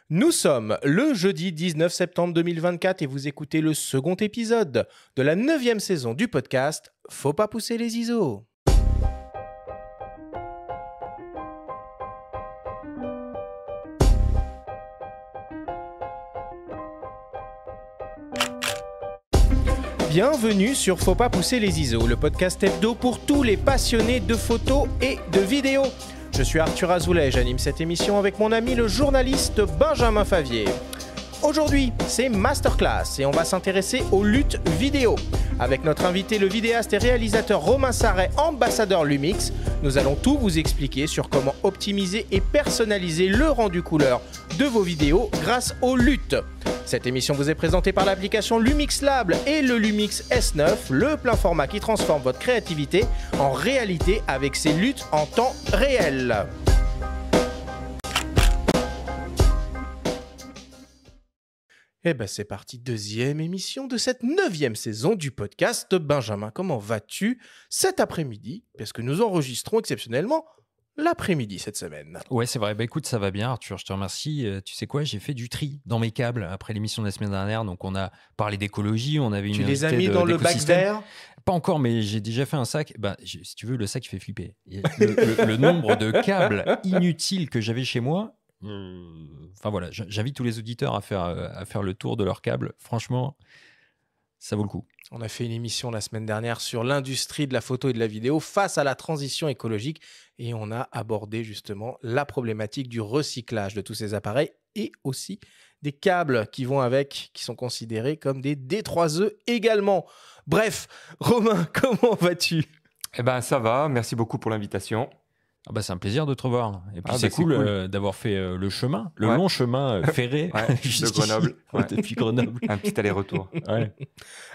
Nous sommes le jeudi 19 septembre 2024 et vous écoutez le second épisode de la 9e saison du podcast Faut pas pousser les ISO. Bienvenue sur Faut pas pousser les ISO, le podcast hebdo pour tous les passionnés de photos et de vidéos. Je suis Arthur Azoulay, j'anime cette émission avec mon ami le journaliste Benjamin Favier. Aujourd'hui, c'est Masterclass et on va s'intéresser aux luttes vidéo. Avec notre invité, le vidéaste et réalisateur Romain Sarret, ambassadeur Lumix, nous allons tout vous expliquer sur comment optimiser et personnaliser le rendu couleur de vos vidéos grâce aux luttes. Cette émission vous est présentée par l'application Lumix Lab et le Lumix S9, le plein format qui transforme votre créativité en réalité avec ses luttes en temps réel. Eh ben c'est parti, deuxième émission de cette 9e saison du podcast. Benjamin, comment vas-tu cet après-midi? Parce que nous enregistrons exceptionnellement l'après-midi cette semaine. Ouais, c'est vrai. Bah écoute, ça va bien, Arthur. Je te remercie. Tu sais quoi, j'ai fait du tri dans mes câbles après l'émission de la semaine dernière. Donc, on a parlé d'écologie. On avait une. Tu les as mis dans le bac vert? Pas encore, mais j'ai déjà fait un sac. Si tu veux, le sac, il fait flipper. Le nombre de câbles inutiles que j'avais chez moi. Enfin voilà, j'invite tous les auditeurs à faire le tour de leurs câbles. Franchement, ça vaut le coup. On a fait une émission la semaine dernière sur l'industrie de la photo et de la vidéo face à la transition écologique et on a abordé justement la problématique du recyclage de tous ces appareils et aussi des câbles qui vont avec, qui sont considérés comme des D3E également. Bref, Romain, comment vas-tu ? Eh ben ça va, merci beaucoup pour l'invitation. C'est un plaisir de te revoir. Et puis c'est cool, d'avoir fait le chemin, le long chemin ferré de Grenoble. Depuis Grenoble. Un petit aller-retour. Ouais.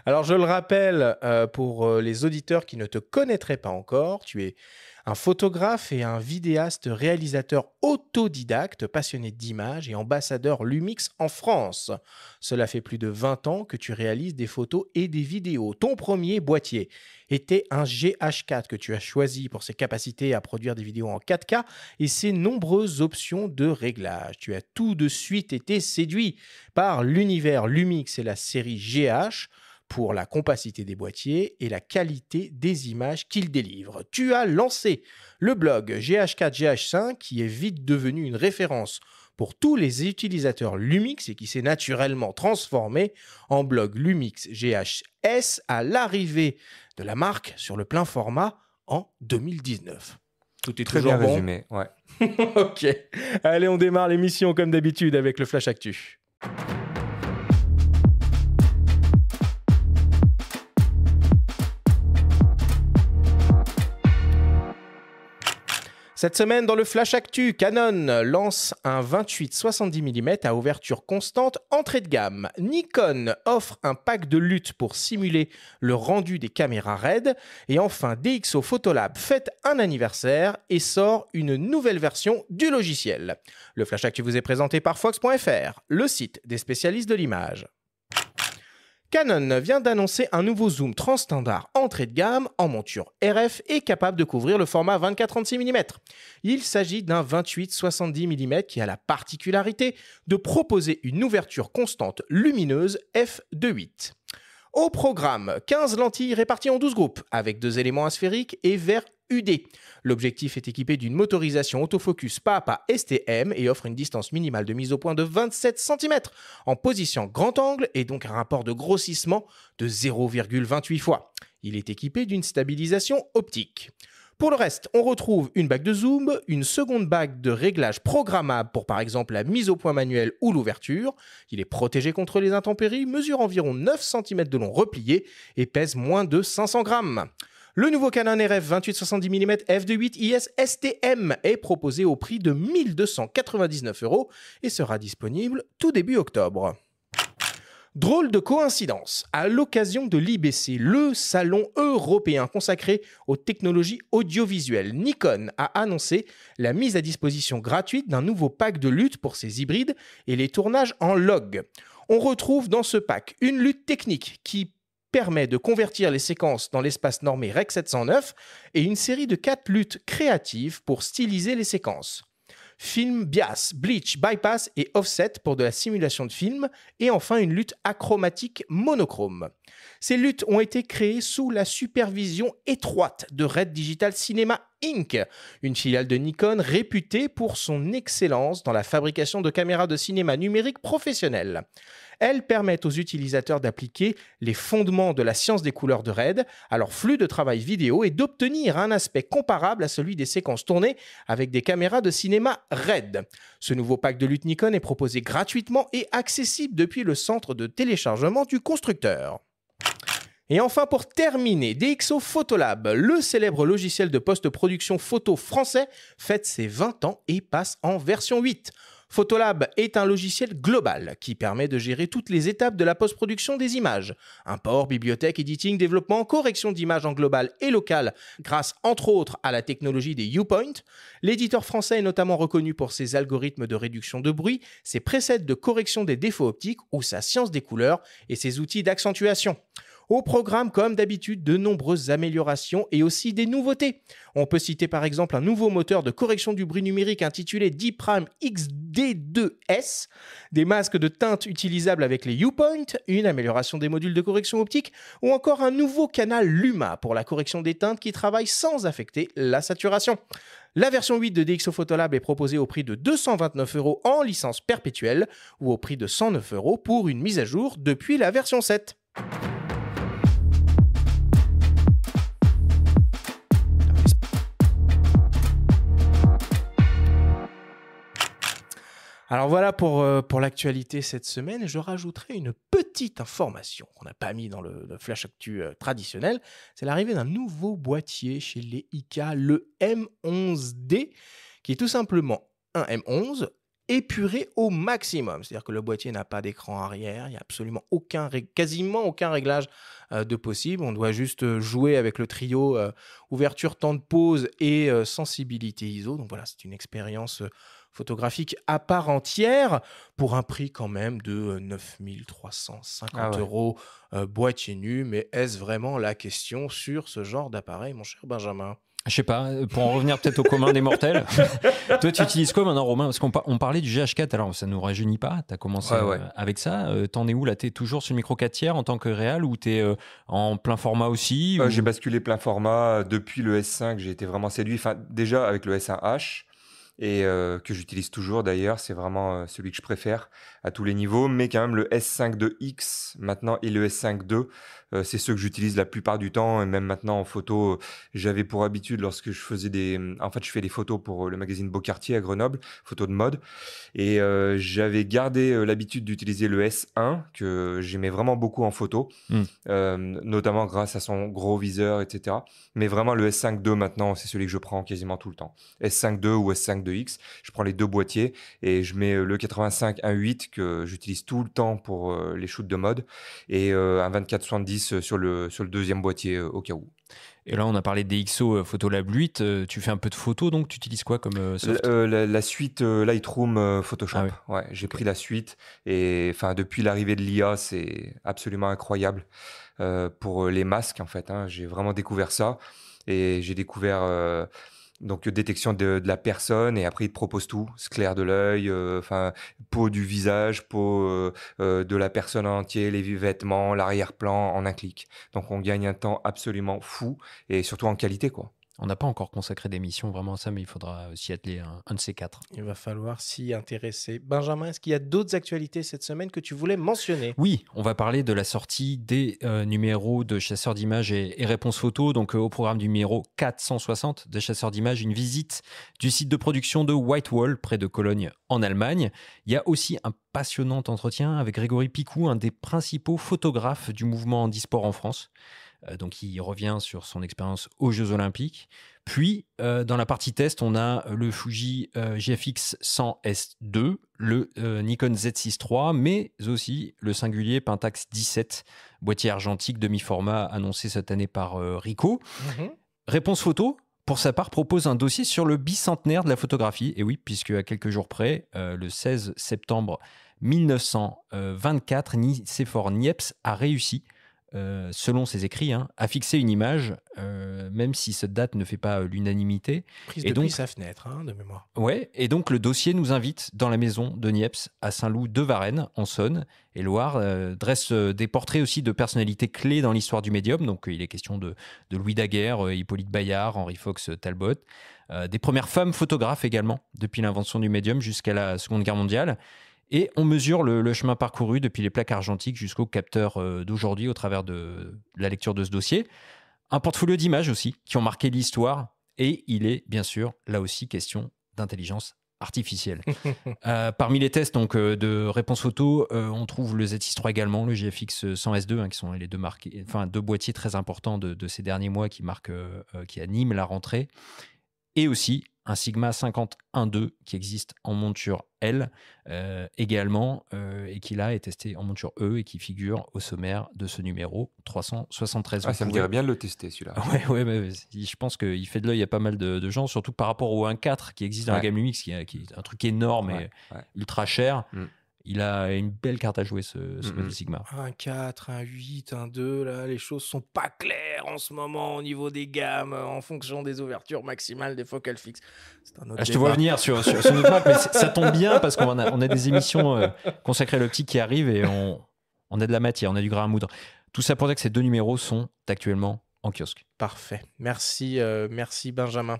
Alors je le rappelle pour les auditeurs qui ne te connaîtraient pas encore, tu es un photographe et un vidéaste réalisateur autodidacte, passionné d'images et ambassadeur Lumix en France. Cela fait plus de 20 ans que tu réalises des photos et des vidéos. Ton premier boîtier était un GH4 que tu as choisi pour ses capacités à produire des vidéos en 4K et ses nombreuses options de réglage. Tu as tout de suite été séduit par l'univers Lumix et la série GH pour la compacité des boîtiers et la qualité des images qu'ils délivrent. Tu as lancé le blog GH4 GH5 qui est vite devenu une référence pour tous les utilisateurs Lumix et qui s'est naturellement transformé en blog Lumix GHS à l'arrivée de la marque sur le plein format en 2019. Tout est très toujours bien bon. Résumé, ouais. Ok, allez on démarre l'émission comme d'habitude avec le Flash Actu. Cette semaine, dans le Flash Actu, Canon lance un 28-70 mm à ouverture constante entrée de gamme. Nikon offre un pack de lutte pour simuler le rendu des caméras RED. Et enfin, DxO Photolab fête un anniversaire et sort une nouvelle version du logiciel. Le Flash Actu vous est présenté par Fox.fr, le site des spécialistes de l'image. Canon vient d'annoncer un nouveau zoom transstandard entrée de gamme en monture RF et capable de couvrir le format 24-36 mm. Il s'agit d'un 28-70 mm qui a la particularité de proposer une ouverture constante lumineuse f2.8. Au programme, 15 lentilles réparties en 12 groupes avec 2 éléments asphériques et verre UD. L'objectif est équipé d'une motorisation autofocus pas à pas STM et offre une distance minimale de mise au point de 27 cm en position grand angle et donc un rapport de grossissement de 0,28 fois. Il est équipé d'une stabilisation optique. Pour le reste, on retrouve une bague de zoom, une seconde bague de réglage programmable pour par exemple la mise au point manuelle ou l'ouverture. Il est protégé contre les intempéries, mesure environ 9 cm de long replié et pèse moins de 500 grammes. Le nouveau Canon RF 28-70 mm f2.8 IS STM est proposé au prix de 1 299 € et sera disponible tout début octobre. Drôle de coïncidence, à l'occasion de l'IBC, le salon européen consacré aux technologies audiovisuelles, Nikon a annoncé la mise à disposition gratuite d'un nouveau pack de lutte pour ses hybrides et les tournages en log. On retrouve dans ce pack une lutte technique qui permet de convertir les séquences dans l'espace normé Rec 709 et une série de 4 luttes créatives pour styliser les séquences. film bias, bleach, bypass et offset pour de la simulation de film, et enfin une lutte achromatique monochrome. Ces luttes ont été créées sous la supervision étroite de Red Digital Cinema Inc., une filiale de Nikon réputée pour son excellence dans la fabrication de caméras de cinéma numérique professionnelles. Elles permettent aux utilisateurs d'appliquer les fondements de la science des couleurs de Red à leur flux de travail vidéo et d'obtenir un aspect comparable à celui des séquences tournées avec des caméras de cinéma Red. Ce nouveau pack de lutte Nikon est proposé gratuitement et accessible depuis le centre de téléchargement du constructeur. Et enfin, pour terminer, DxO Photolab, le célèbre logiciel de post-production photo français, fête ses 20 ans et passe en version 8. Photolab est un logiciel global qui permet de gérer toutes les étapes de la post-production des images. Import, bibliothèque, editing, développement, correction d'images en global et local grâce entre autres à la technologie des U-Point. L'éditeur français est notamment reconnu pour ses algorithmes de réduction de bruit, ses presets de correction des défauts optiques ou sa science des couleurs et ses outils d'accentuation. Au programme, comme d'habitude, de nombreuses améliorations et aussi des nouveautés. On peut citer par exemple un nouveau moteur de correction du bruit numérique intitulé D-Prime XD2S, des masques de teinte utilisables avec les U-Point, une amélioration des modules de correction optique ou encore un nouveau canal Luma pour la correction des teintes qui travaille sans affecter la saturation. La version 8 de DxO Photolab est proposée au prix de 229 € en licence perpétuelle ou au prix de 109 € pour une mise à jour depuis la version 7. Alors voilà pour l'actualité cette semaine. Je rajouterai une petite information qu'on n'a pas mis dans le Flash Actu traditionnel. C'est l'arrivée d'un nouveau boîtier chez les ICA, le M11D, qui est tout simplement un M11 épuré au maximum. C'est-à-dire que le boîtier n'a pas d'écran arrière, il n'y a absolument quasiment aucun réglage de possible. On doit juste jouer avec le trio ouverture, temps de pause et sensibilité ISO. Donc voilà, c'est une expérience photographique à part entière pour un prix quand même de 9 350 €, boîtier nu. Mais est-ce vraiment la question sur ce genre d'appareil, mon cher Benjamin ? Je sais pas, pour en revenir peut-être au commun des mortels. Toi, tu utilises quoi maintenant, Romain ? Parce qu'on parlait du GH4, alors ça ne nous rajeunit pas. Tu as commencé avec ça. T'en es où là ? Tu es toujours sur le micro 4 tiers en tant que réal ou tu es en plein format aussi ou... J'ai basculé plein format. Depuis le S5, j'ai été vraiment séduit. Enfin, déjà avec le S1H, et que j'utilise toujours d'ailleurs, c'est vraiment celui que je préfère à tous les niveaux, mais quand même le S5 2X maintenant et le S5 II, c'est ceux que j'utilise la plupart du temps, et même maintenant en photo, j'avais pour habitude lorsque je faisais je fais des photos pour le magazine Beaucartier à Grenoble, photos de mode, et j'avais gardé l'habitude d'utiliser le S1 que j'aimais vraiment beaucoup en photo, notamment grâce à son gros viseur, etc. Mais vraiment le S5 II maintenant, c'est celui que je prends quasiment tout le temps. S5 II ou S5 2X, je prends les deux boîtiers et je mets le 85 1.8 que j'utilise tout le temps pour les shoots de mode et un 24-70 sur le deuxième boîtier au cas où. Et là, on a parlé des DxO Photolab 8. Tu fais un peu de photos, donc tu utilises quoi comme soft ? La suite Lightroom Photoshop. Ah oui. Ouais, j'ai pris la suite et depuis l'arrivée de l'IA, c'est absolument incroyable pour les masques en fait. J'ai vraiment découvert ça et j'ai découvert donc détection de la personne et après il te propose tout, sclère de l'œil, peau du visage, peau de la personne en entier, les vêtements, l'arrière-plan en un clic. Donc on gagne un temps absolument fou et surtout en qualité quoi. On n'a pas encore consacré d'émission vraiment à ça, mais il faudra s'y atteler un de ces quatre. Il va falloir s'y intéresser. Benjamin, est-ce qu'il y a d'autres actualités cette semaine que tu voulais mentionner ? Oui, on va parler de la sortie des numéros de Chasseurs d'images et Réponse Photo. Donc au programme du numéro 460 de Chasseurs d'images, une visite du site de production de Whitewall, près de Cologne, en Allemagne. Il y a aussi un passionnant entretien avec Grégory Picou, un des principaux photographes du mouvement handisport en France. Donc il revient sur son expérience aux Jeux Olympiques. Puis, dans la partie test, on a le Fuji GFX 100S2, le Nikon Z6 III, mais aussi le singulier Pentax 17, boîtier argentique demi-format annoncé cette année par Ricoh. Réponse Photo, pour sa part, propose un dossier sur le bicentenaire de la photographie. Et oui, puisque à quelques jours près, le 16 septembre 1924, Nicéphore Niepce a réussi selon ses écrits, a fixé une image, même si cette date ne fait pas l'unanimité. Prise Et depuis donc- sa fenêtre, de mémoire. Ouais, et donc le dossier nous invite dans la maison de Niepce à Saint-Loup-de-Varennes, en Saône et Loire, dresse des portraits aussi de personnalités clés dans l'histoire du médium. Donc il est question de Louis Daguerre, Hippolyte Bayard, Henry Fox Talbot, des premières femmes photographes également, depuis l'invention du médium jusqu'à la Seconde Guerre mondiale. Et on mesure le chemin parcouru depuis les plaques argentiques jusqu'aux capteurs d'aujourd'hui au travers de la lecture de ce dossier. Un portfolio d'images aussi qui ont marqué l'histoire. Et il est bien sûr là aussi question d'intelligence artificielle. Parmi les tests donc, de réponse photo, on trouve le Z6 III également, le GFX 100S2, qui sont les deux boîtiers très importants de ces derniers mois qui animent la rentrée. Et aussi un Sigma 51.2 qui existe en monture L également, et qui là est testé en monture E et qui figure au sommaire de ce numéro 373. Ah, ça me dirait bien de le tester celui-là. Ouais, je pense qu'il fait de l'œil à pas mal de gens, surtout par rapport au 1.4 qui existe dans la gamme Lumix, qui est un truc énorme et ultra cher. Il a une belle carte à jouer, ce modèle Sigma. Un 4, un 8, un 2, là, les choses sont pas claires en ce moment au niveau des gammes, en fonction des ouvertures maximales des focales fixes. C'est un autre Je te vois venir sur notre map, mais ça tombe bien parce qu'on a des émissions consacrées à l'optique qui arrivent et on a de la matière, on a du grain à moudre. Tout ça pour dire que ces deux numéros sont actuellement en kiosque. Parfait. Merci Benjamin.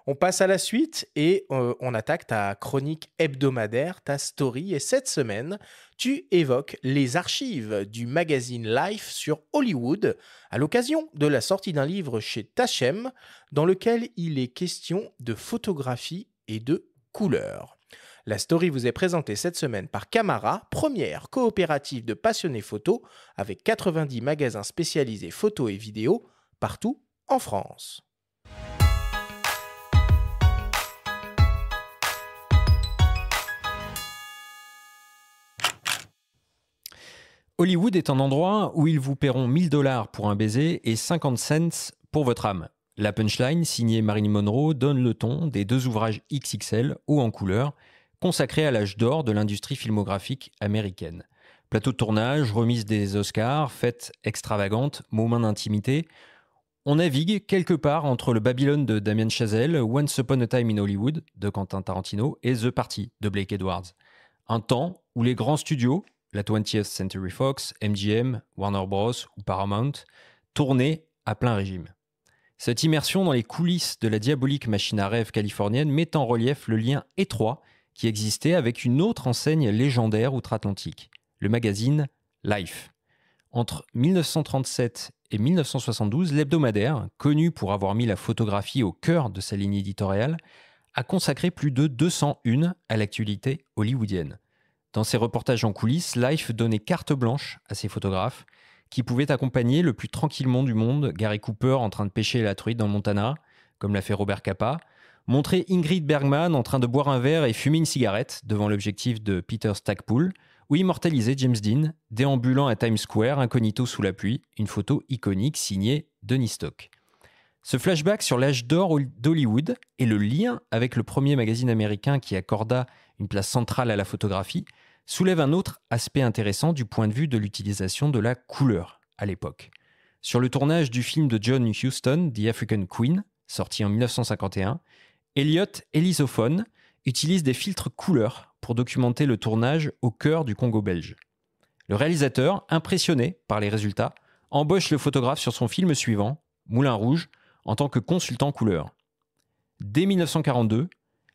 On passe à la suite et on attaque ta chronique hebdomadaire, ta story. Et cette semaine, tu évoques les archives du magazine Life sur Hollywood à l'occasion de la sortie d'un livre chez Tachem dans lequel il est question de photographie et de couleur. La story vous est présentée cette semaine par Camara, première coopérative de passionnés photo avec 90 magasins spécialisés photo et vidéo partout en France. Hollywood est un endroit où ils vous paieront $1000 pour un baiser et 50 cents pour votre âme. La punchline, signée Marilyn Monroe, donne le ton des deux ouvrages XXL, haut en couleur, consacrés à l'âge d'or de l'industrie filmographique américaine. Plateau de tournage, remise des Oscars, fête extravagante, moment d'intimité. On navigue quelque part entre le Babylone de Damien Chazelle, Once Upon a Time in Hollywood de Quentin Tarantino et The Party de Blake Edwards. Un temps où les grands studios, la 20th Century Fox, MGM, Warner Bros. Ou Paramount, tournaient à plein régime. Cette immersion dans les coulisses de la diabolique machine à rêve californienne met en relief le lien étroit qui existait avec une autre enseigne légendaire outre-Atlantique, le magazine Life. Entre 1937 et 1972, l'hebdomadaire, connu pour avoir mis la photographie au cœur de sa ligne éditoriale, a consacré plus de 201 à l'actualité hollywoodienne. Dans ses reportages en coulisses, Life donnait carte blanche à ses photographes qui pouvaient accompagner le plus tranquillement du monde Gary Cooper en train de pêcher la truite dans le Montana, comme l'a fait Robert Capa, montrer Ingrid Bergman en train de boire un verre et fumer une cigarette devant l'objectif de Peter Stackpool, ou immortaliser James Dean, déambulant à Times Square, incognito sous la pluie, une photo iconique signée Denis Stock. Ce flashback sur l'âge d'or d'Hollywood et le lien avec le premier magazine américain qui accorda une place centrale à la photographie soulève un autre aspect intéressant du point de vue de l'utilisation de la couleur à l'époque. Sur le tournage du film de John Huston, The African Queen, sorti en 1951, Elliot Elizophone utilise des filtres couleurs pour documenter le tournage au cœur du Congo belge. Le réalisateur, impressionné par les résultats, embauche le photographe sur son film suivant, Moulin Rouge, en tant que consultant couleur. Dès 1942,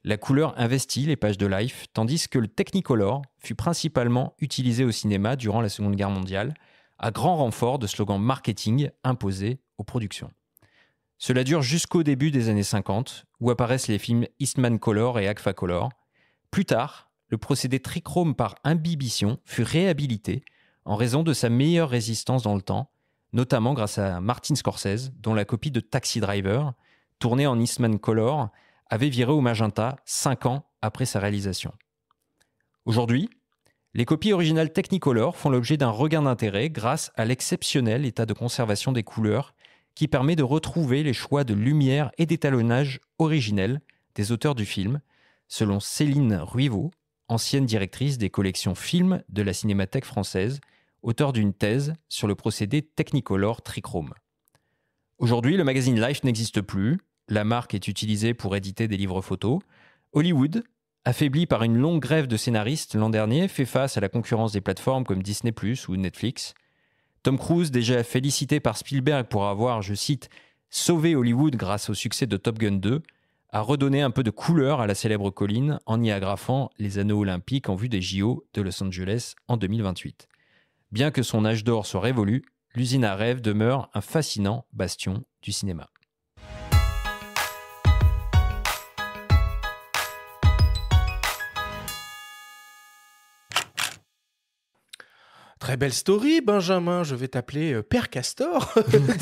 la couleur investit les pages de Life, tandis que le Technicolor fut principalement utilisé au cinéma durant la Seconde Guerre mondiale, à grand renfort de slogans marketing imposés aux productions. Cela dure jusqu'au début des années 50, où apparaissent les films Eastman Color et Agfa Color. Plus tard, le procédé trichrome par imbibition fut réhabilité en raison de sa meilleure résistance dans le temps, notamment grâce à Martin Scorsese, dont la copie de Taxi Driver, tournée en Eastman Color, avait viré au magenta 5 ans après sa réalisation. Aujourd'hui, les copies originales Technicolor font l'objet d'un regain d'intérêt grâce à l'exceptionnel état de conservation des couleurs qui permet de retrouver les choix de lumière et d'étalonnage originels des auteurs du film, selon Céline Ruivot, ancienne directrice des collections films de la Cinémathèque française, auteur d'une thèse sur le procédé Technicolor Trichrome. Aujourd'hui, le magazine Life n'existe plus. La marque est utilisée pour éditer des livres photos. Hollywood, affaibli par une longue grève de scénaristes l'an dernier, fait face à la concurrence des plateformes comme Disney+ ou Netflix. Tom Cruise, déjà félicité par Spielberg pour avoir, je cite, « sauvé Hollywood grâce au succès de Top Gun 2 », a redonné un peu de couleur à la célèbre colline en y agrafant les anneaux olympiques en vue des JO de Los Angeles en 2028. Bien que son âge d'or soit révolu, l'usine à rêve demeure un fascinant bastion du cinéma. Très belle story, Benjamin. Je vais t'appeler Père Castor,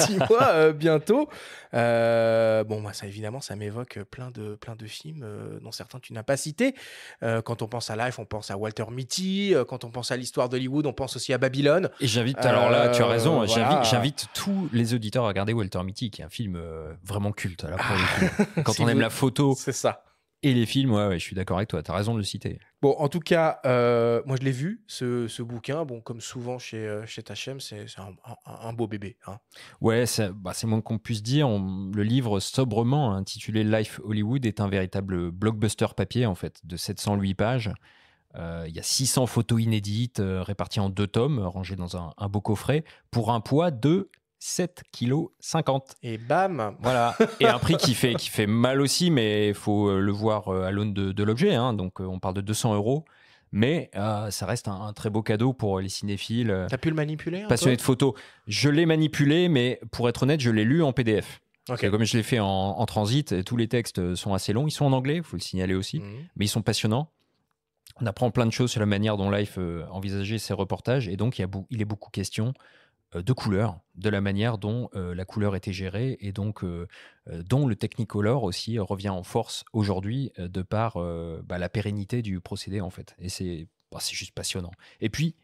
dis-moi, bientôt. Ça évidemment, ça m'évoque plein de films dont certains tu n'as pas cités. Quand on pense à Life, on pense à Walter Mitty. Quand on pense à l'histoire d'Hollywood, on pense aussi à Babylone. Et j'invite, alors là, tu as raison, voilà. j'invite tous les auditeurs à regarder Walter Mitty, qui est un film vraiment culte. Là, pour le coup. Quand on aime la photo c'est ça. et les films, ouais, je suis d'accord avec toi, tu as raison de le citer. Bon, en tout cas, moi je l'ai vu, ce bouquin. Bon, comme souvent chez Tachem, c'est un beau bébé. Hein. Ouais, c'est moins qu'on puisse dire. Le livre sobrement intitulé Life Hollywood est un véritable blockbuster papier, en fait, de 708 pages. Il y a 600 photos inédites réparties en 2 tomes, rangées dans un beau coffret, pour un poids de 7,50 kg. Et bam. Voilà. Et un prix qui fait mal aussi, mais il faut le voir à l'aune de l'objet. Hein. Donc, on parle de 200 €. Mais ça reste un très beau cadeau pour les cinéphiles. T'as pu le manipuler passionnés de photos. Je l'ai manipulé, mais pour être honnête, je l'ai lu en PDF. Okay. Comme je l'ai fait en transit, tous les textes sont assez longs. Ils sont en anglais, il faut le signaler aussi. Mais ils sont passionnants. On apprend plein de choses sur la manière dont Life envisageait ses reportages. Et donc, il est beaucoup question de couleur, de la manière dont la couleur était gérée et donc dont le Technicolor aussi revient en force aujourd'hui de par la pérennité du procédé en fait. Et c'est juste passionnant. Et puis,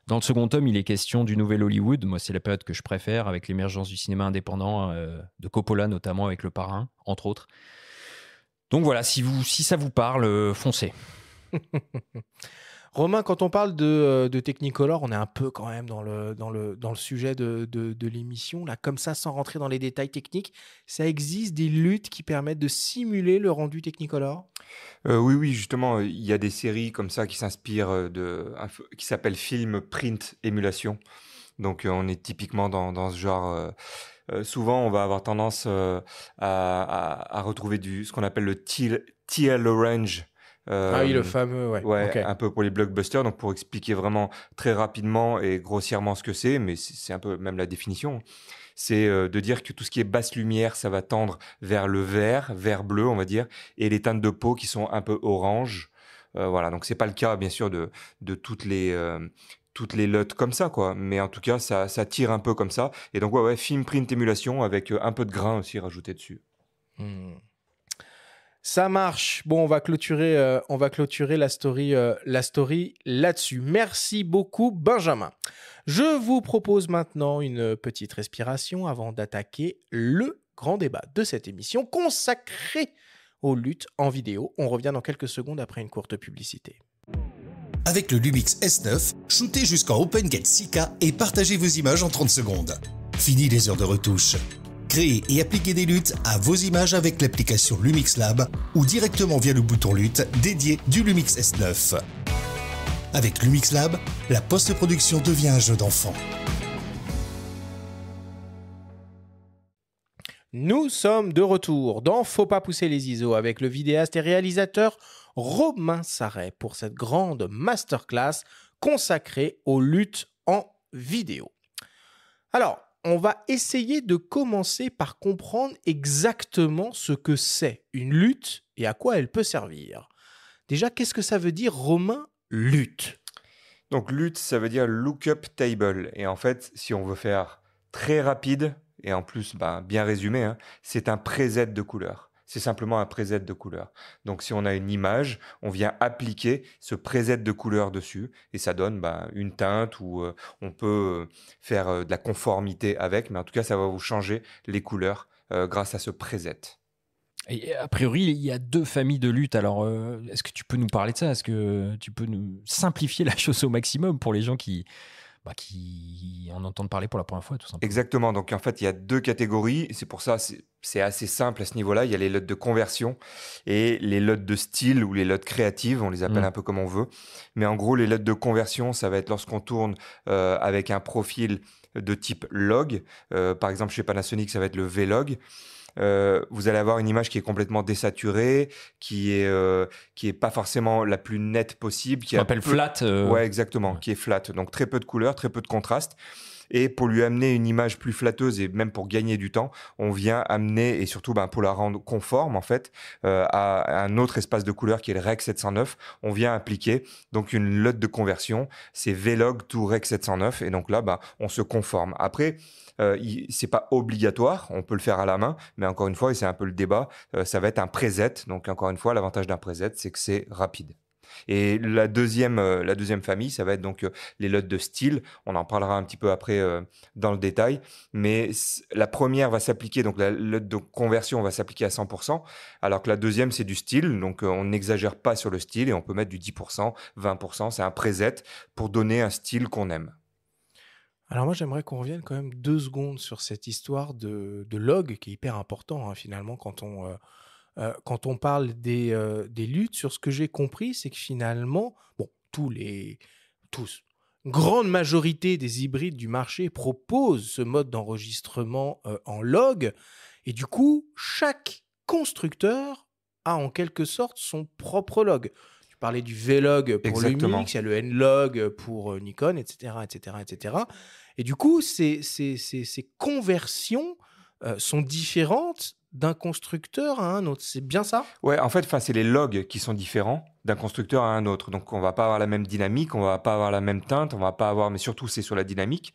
dans le second tome, il est question du nouvel Hollywood. Moi, c'est la période que je préfère avec l'émergence du cinéma indépendant, de Coppola notamment avec Le Parrain, entre autres. Donc voilà, si ça vous parle, foncez. Romain, quand on parle de Technicolor, on est un peu quand même dans le sujet de l'émission. Là, comme ça, sans rentrer dans les détails techniques, ça existe des luttes qui permettent de simuler le rendu Technicolor ? Oui, justement, il y a des séries comme ça qui s'inspirent qui s'appellent Film Print Émulation. Donc, on est typiquement dans ce genre. Souvent, on va avoir tendance à retrouver ce qu'on appelle le TL Orange. Oui, le fameux, ouais. Okay. Un peu pour les blockbusters. Donc, pour expliquer vraiment très rapidement et grossièrement ce que c'est, mais c'est un peu même la définition, c'est de dire que tout ce qui est basse lumière, ça va tendre vers le vert bleu, on va dire, et les teintes de peau qui sont un peu orange. Voilà, donc c'est pas le cas, bien sûr, de toutes les LUT comme ça, quoi. Mais en tout cas, ça tire un peu comme ça. Et donc, ouais, film print émulation avec un peu de grain aussi rajouté dessus. Ça marche. Bon, on va clôturer la story là-dessus. Merci beaucoup, Benjamin. Je vous propose maintenant une petite respiration avant d'attaquer le grand débat de cette émission consacrée aux luttes en vidéo. On revient dans quelques secondes après une courte publicité. Avec le Lumix S9, shootez jusqu'en OpenGate 6K et partagez vos images en 30 secondes. Fini les heures de retouche. Créez et appliquez des luttes à vos images avec l'application Lumix Lab ou directement via le bouton lutte dédié du Lumix S9. Avec Lumix Lab, la post-production devient un jeu d'enfant. Nous sommes de retour dans Faut pas pousser les ISO avec le vidéaste et réalisateur Romain Sarret pour cette grande masterclass consacrée aux luttes en vidéo. Alors, on va essayer de commencer par comprendre exactement ce que c'est une lutte et à quoi elle peut servir. Déjà, qu'est-ce que ça veut dire, Romain, lutte ? Donc, lutte, ça veut dire lookup table. Et en fait, si on veut faire très rapide, et en plus bien résumé, c'est un preset de couleur. C'est simplement un preset de couleur. Donc, si on a une image, on vient appliquer ce preset de couleur dessus et ça donne une teinte ou on peut faire de la conformité avec. Mais en tout cas, ça va vous changer les couleurs grâce à ce preset. Et a priori, il y a 2 familles de luttes. Alors, est-ce que tu peux nous parler de ça ? Est-ce que tu peux nous simplifier la chose au maximum pour les gens qui qui en entendent parler pour la première fois, tout simplement. Exactement. Donc, en fait, il y a 2 catégories. C'est pour ça, c'est assez simple à ce niveau-là. Il y a les LUT de conversion et les LUT de style ou les LUT créatives. On les appelle un peu comme on veut. Mais en gros, les LUT de conversion, ça va être lorsqu'on tourne avec un profil de type log. Par exemple, chez Panasonic, ça va être le V-Log. Vous allez avoir une image qui est complètement désaturée, qui est pas forcément la plus nette possible. Qui s'appelle flat. Ouais, exactement, qui est flat. Donc très peu de couleurs, très peu de contraste. Et pour lui amener une image plus flatteuse et même pour gagner du temps, on vient amener, et surtout pour la rendre conforme en fait, à un autre espace de couleur qui est le Rec 709, on vient appliquer donc une LUT de conversion, c'est V-Log to Rec 709, et donc là, on se conforme. Après, c'est pas obligatoire, on peut le faire à la main, mais encore une fois, et c'est un peu le débat, ça va être un preset. Donc encore une fois, l'avantage d'un preset, c'est que c'est rapide. Et la deuxième famille, ça va être donc les LUT de style. On en parlera un petit peu après dans le détail. Mais la première va s'appliquer, donc la LUT de conversion va s'appliquer à 100%, alors que la deuxième, c'est du style. Donc on n'exagère pas sur le style et on peut mettre du 10%, 20%. C'est un preset pour donner un style qu'on aime. Alors moi, j'aimerais qu'on revienne quand même 2 secondes sur cette histoire de log qui est hyper important finalement quand on parle des luttes. Sur ce que j'ai compris, c'est que finalement, grande majorité des hybrides du marché proposent ce mode d'enregistrement en log. Et du coup, chaque constructeur a en quelque sorte son propre log. Tu parlais du V-Log pour Exactement. Lumix, il y a le N-Log pour Nikon, etc., etc., etc. Et du coup, ces conversions sont différentes d'un constructeur à un autre. C'est bien ça ? Ouais, en fait, c'est les logs qui sont différents d'un constructeur à un autre. Donc, on va pas avoir la même dynamique, on va pas avoir la même teinte, on va pas avoir, mais surtout, c'est sur la dynamique.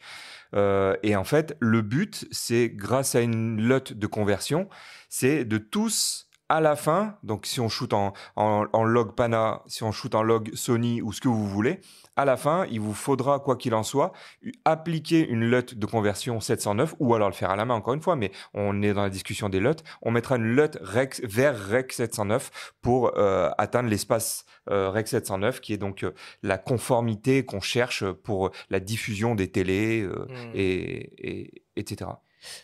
Et en fait, le but, c'est grâce à une LUT de conversion, c'est de tous à la fin, donc si on shoot en log Pana, si on shoot en log Sony ou ce que vous voulez, à la fin, il vous faudra, quoi qu'il en soit, appliquer une LUT de conversion 709 ou alors le faire à la main, encore une fois, mais on est dans la discussion des LUT. On mettra une LUT vers Rec 709 pour atteindre l'espace Rec 709 qui est donc la conformité qu'on cherche pour la diffusion des télés, etc.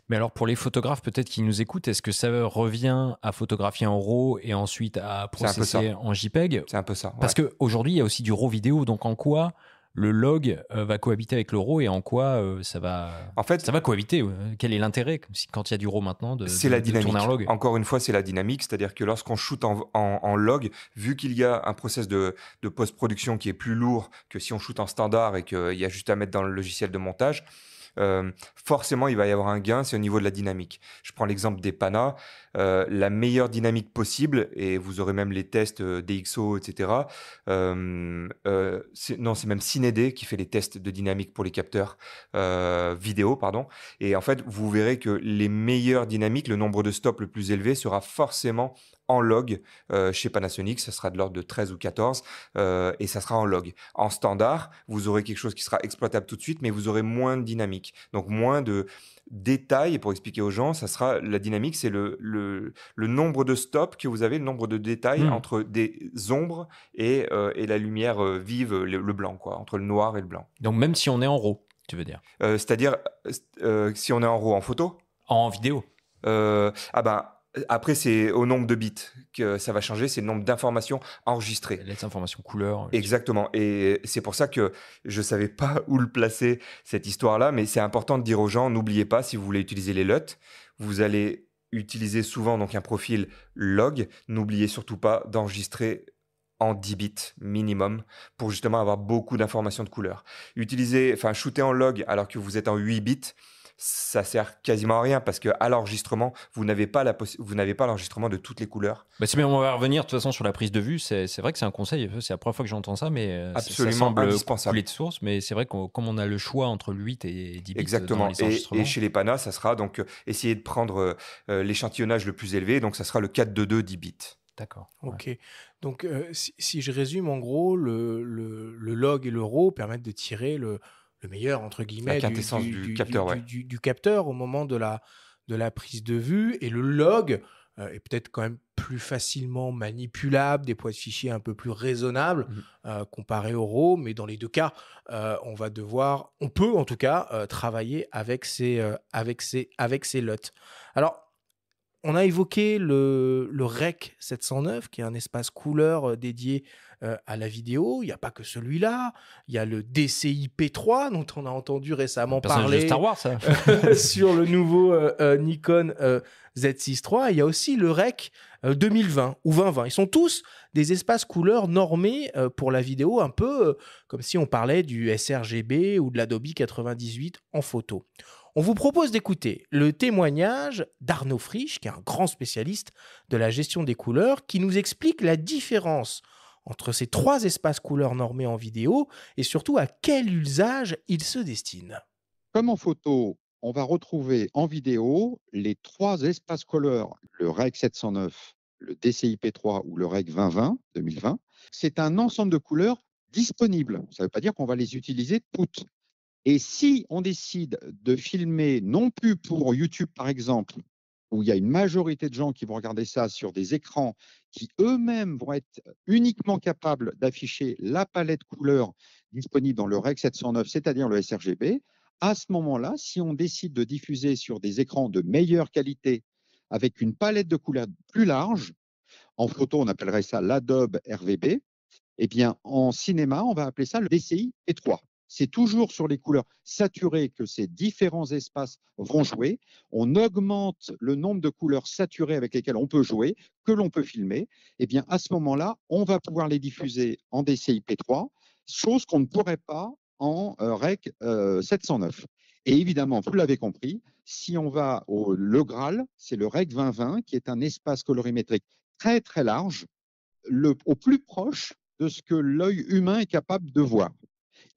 Mais alors pour les photographes peut-être qui nous écoutent, est-ce que ça revient à photographier en RAW et ensuite à processer en JPEG ? C'est un peu ça. Ouais. Parce qu'aujourd'hui, il y a aussi du RAW vidéo, donc en quoi le log va cohabiter avec le RAW et en quoi ça va cohabiter Quel est l'intérêt quand il y a du RAW maintenant de tourner en log ? Encore une fois, c'est la dynamique, c'est-à-dire que lorsqu'on shoot en log, vu qu'il y a un process de post-production qui est plus lourd que si on shoot en standard et qu'il y a juste à mettre dans le logiciel de montage, forcément il va y avoir un gain, c'est au niveau de la dynamique. Je prends l'exemple des Pana, la meilleure dynamique possible, et vous aurez même les tests DxO, etc. C'est même CineD qui fait les tests de dynamique pour les capteurs vidéo, pardon. Et en fait, vous verrez que les meilleures dynamiques, le nombre de stops le plus élevé sera forcément en log chez Panasonic, ça sera de l'ordre de 13 ou 14 et ça sera en log. En standard, vous aurez quelque chose qui sera exploitable tout de suite, mais vous aurez moins de dynamique, donc moins de détails. Et pour expliquer aux gens, ça sera la dynamique, c'est le nombre de stops que vous avez, le nombre de détails entre des ombres et la lumière vive, le blanc, quoi, entre le noir et le blanc. Donc même si on est en RAW, tu veux dire c'est-à-dire si on est en RAW en photo, en vidéo. Après, c'est au nombre de bits que ça va changer, c'est le nombre d'informations enregistrées. Les informations couleurs. Exactement. Et c'est pour ça que je ne savais pas où le placer, cette histoire-là, mais c'est important de dire aux gens, n'oubliez pas, si vous voulez utiliser les LUT, vous allez utiliser souvent donc un profil log. N'oubliez surtout pas d'enregistrer en 10 bits minimum pour justement avoir beaucoup d'informations de couleurs. Shooter en log alors que vous êtes en 8 bits, ça sert quasiment à rien parce que à l'enregistrement, vous n'avez pas l'enregistrement de toutes les couleurs. Mais on va revenir de toute façon sur la prise de vue. C'est vrai que c'est un conseil. C'est la première fois que j'entends ça, mais absolument ça semble indispensable. couler de source. Mais c'est vrai que comme on a le choix entre le 8 et 10 bits exactement. Dans les enregistrements. Et chez les Pana, ça sera donc essayer de prendre l'échantillonnage le plus élevé. Donc ça sera le 422 10 bits. D'accord. Ok. Ouais. Donc si je résume, en gros, le log et le RAW permettent de tirer le meilleur, entre guillemets, du capteur, du capteur au moment de la prise de vue. Et le log et peut-être quand même plus facilement manipulables, des poids de fichiers un peu plus raisonnables comparé au RAW, mais dans les deux cas, on peut en tout cas travailler avec ces LUT. Alors, on a évoqué le REC 709, qui est un espace couleur dédié à la vidéo. Il n'y a pas que celui-là. Il y a le DCI-P3, dont on a entendu récemment Personnage de parler Star Wars, ça. sur le nouveau Nikon Z6 III. Il y a aussi le REC 2020 ou 2020. Ils sont tous des espaces couleurs normés pour la vidéo, un peu comme si on parlait du sRGB ou de l'Adobe 98 en photo. On vous propose d'écouter le témoignage d'Arnaud Frisch, qui est un grand spécialiste de la gestion des couleurs, qui nous explique la différence entre ces 3 espaces couleurs normés en vidéo et surtout à quel usage ils se destinent. Comme en photo, on va retrouver en vidéo les 3 espaces couleurs, le REC 709, le DCI-P3 ou le REC 2020. C'est un ensemble de couleurs disponibles. Ça ne veut pas dire qu'on va les utiliser toutes. Et si on décide de filmer non plus pour YouTube, par exemple, où il y a une majorité de gens qui vont regarder ça sur des écrans qui eux-mêmes vont être uniquement capables d'afficher la palette couleurs disponible dans le REC 709, c'est-à-dire le sRGB, à ce moment-là, si on décide de diffuser sur des écrans de meilleure qualité avec une palette de couleurs plus large, en photo, on appellerait ça l'Adobe RVB, eh bien, en cinéma, on va appeler ça le DCI P3. C'est toujours sur les couleurs saturées que ces différents espaces vont jouer. On augmente le nombre de couleurs saturées avec lesquelles on peut jouer, que l'on peut filmer. Eh bien, à ce moment-là, on va pouvoir les diffuser en DCI P3, chose qu'on ne pourrait pas en REC 709. Et évidemment, vous l'avez compris, si on va le Graal, c'est le REC 2020, qui est un espace colorimétrique très, très large, au plus proche de ce que l'œil humain est capable de voir.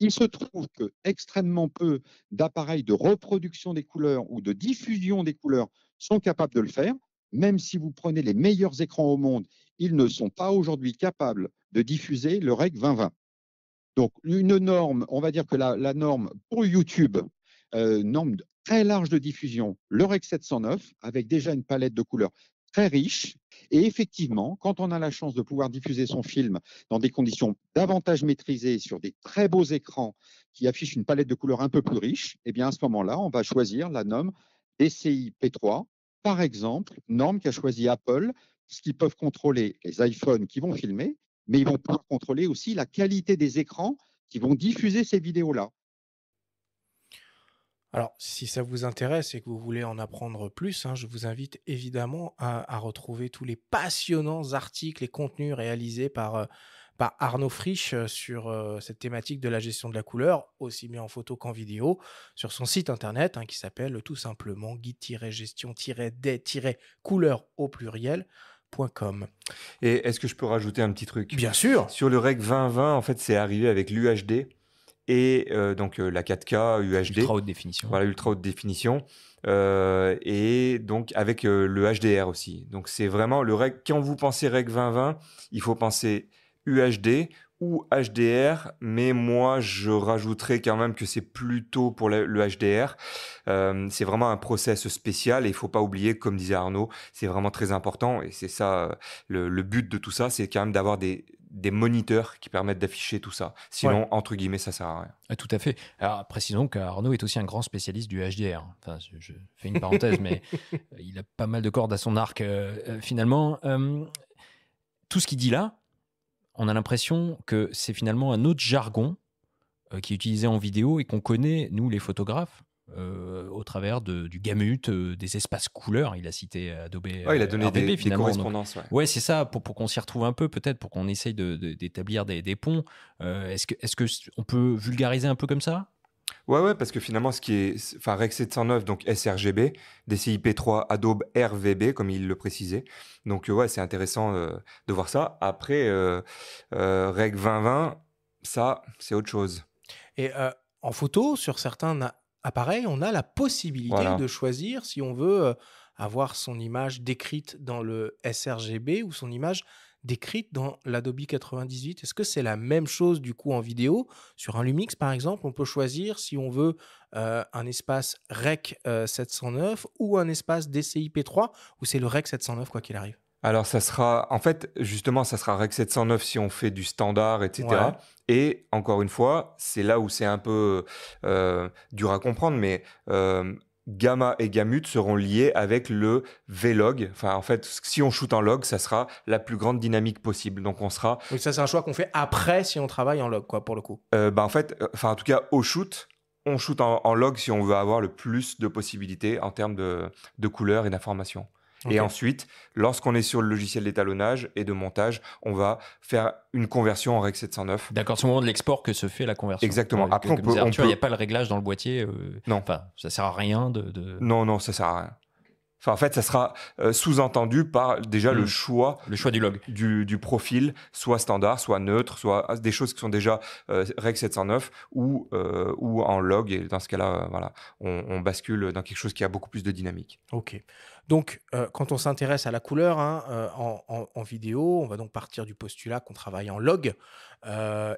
Il se trouve que extrêmement peu d'appareils de reproduction des couleurs ou de diffusion des couleurs sont capables de le faire. Même si vous prenez les meilleurs écrans au monde, ils ne sont pas aujourd'hui capables de diffuser le REC 2020. Donc, une norme, on va dire que la norme pour YouTube, norme très large de diffusion, le REC 709, avec déjà une palette de couleurs très riche. Et effectivement, quand on a la chance de pouvoir diffuser son film dans des conditions davantage maîtrisées sur des très beaux écrans qui affichent une palette de couleurs un peu plus riche, eh bien à ce moment-là, on va choisir la norme DCI P3, par exemple, norme qu'a choisi Apple, parce qu'ils peuvent contrôler les iPhones qui vont filmer, mais ils vont pouvoir contrôler aussi la qualité des écrans qui vont diffuser ces vidéos-là. Alors, si ça vous intéresse et que vous voulez en apprendre plus, je vous invite évidemment à retrouver tous les passionnants articles et contenus réalisés par Arnaud Frisch sur cette thématique de la gestion de la couleur, aussi bien en photo qu'en vidéo, sur son site internet qui s'appelle tout simplement guide-gestion-des-couleurs au pluriel.com. Et est-ce que je peux rajouter un petit truc? Bien sûr. Sur le REC 2020, en fait, c'est arrivé avec l'UHD et donc la 4K UHD. Ultra haute définition. Voilà, ultra haute définition. Et donc avec le HDR aussi. Donc c'est vraiment le REC. Quand vous pensez REC 2020, il faut penser UHD ou HDR, mais moi je rajouterais quand même que c'est plutôt pour le HDR. C'est vraiment un process spécial et il faut pas oublier, comme disait Arnaud, c'est vraiment très important et c'est ça le but de tout ça, c'est quand même d'avoir des moniteurs qui permettent d'afficher tout ça. Sinon, entre guillemets, ça sert à rien. Tout à fait. Alors, précisons qu'Arnaud est aussi un grand spécialiste du HDR. Enfin, je fais une parenthèse, mais il a pas mal de cordes à son arc. Finalement, tout ce qu'il dit là, on a l'impression que c'est finalement un autre jargon qui est utilisé en vidéo et qu'on connaît, nous, les photographes, au travers du gamut, des espaces couleurs. Il a cité Adobe. Il a donné RVB, des correspondances. Ouais, c'est ça, pour qu'on s'y retrouve un peu, peut-être, pour qu'on essaye d'établir des ponts. Est-ce qu'on peut vulgariser un peu comme ça? Ouais, parce que finalement, REC 709, donc sRGB, DCI P3, Adobe RVB, comme il le précisait. Donc, c'est intéressant de voir ça. Après, REC 2020, ça, c'est autre chose. Et en photo, sur certains appareil, on a la possibilité de choisir si on veut avoir son image décrite dans le sRGB ou son image décrites dans l'Adobe 98. Est-ce que c'est la même chose du coup en vidéo? Sur un Lumix par exemple, on peut choisir si on veut un espace Rec 709 ou un espace DCI-P3 ou c'est le Rec 709 quoi qu'il arrive? Alors, ça sera, en fait, justement, ça sera Rec 709 si on fait du standard, etc. Ouais. Et encore une fois, c'est là où c'est un peu dur à comprendre, mais Gamma et Gamut seront liés avec le V-Log. Enfin, en fait, si on shoot en log, ça sera la plus grande dynamique possible. Donc, on sera, Donc ça c'est un choix qu'on fait après si on travaille en log quoi pour le coup. en fait, en tout cas, au shoot, on shoot en log si on veut avoir le plus de possibilités en termes de couleurs et d'informations. Et Ok. ensuite, lorsqu'on est sur le logiciel d'étalonnage et de montage, on va faire une conversion en Rec 709. D'accord, c'est au moment de l'export que se fait la conversion. Exactement. Ouais, Après, comme disait on Arthur, il peut- n'y a pas le réglage dans le boîtier. Non. Enfin, ça sert à rien de... Non, ça sert à rien. Enfin, en fait, ça sera sous-entendu par déjà le choix Le choix du log. du profil, soit standard, soit neutre, soit des choses qui sont déjà Rec 709 ou en log. Et dans ce cas-là, voilà, on bascule dans quelque chose qui a beaucoup plus de dynamique. Ok. Donc, quand on s'intéresse à la couleur hein, en vidéo, on va donc partir du postulat qu'on travaille en log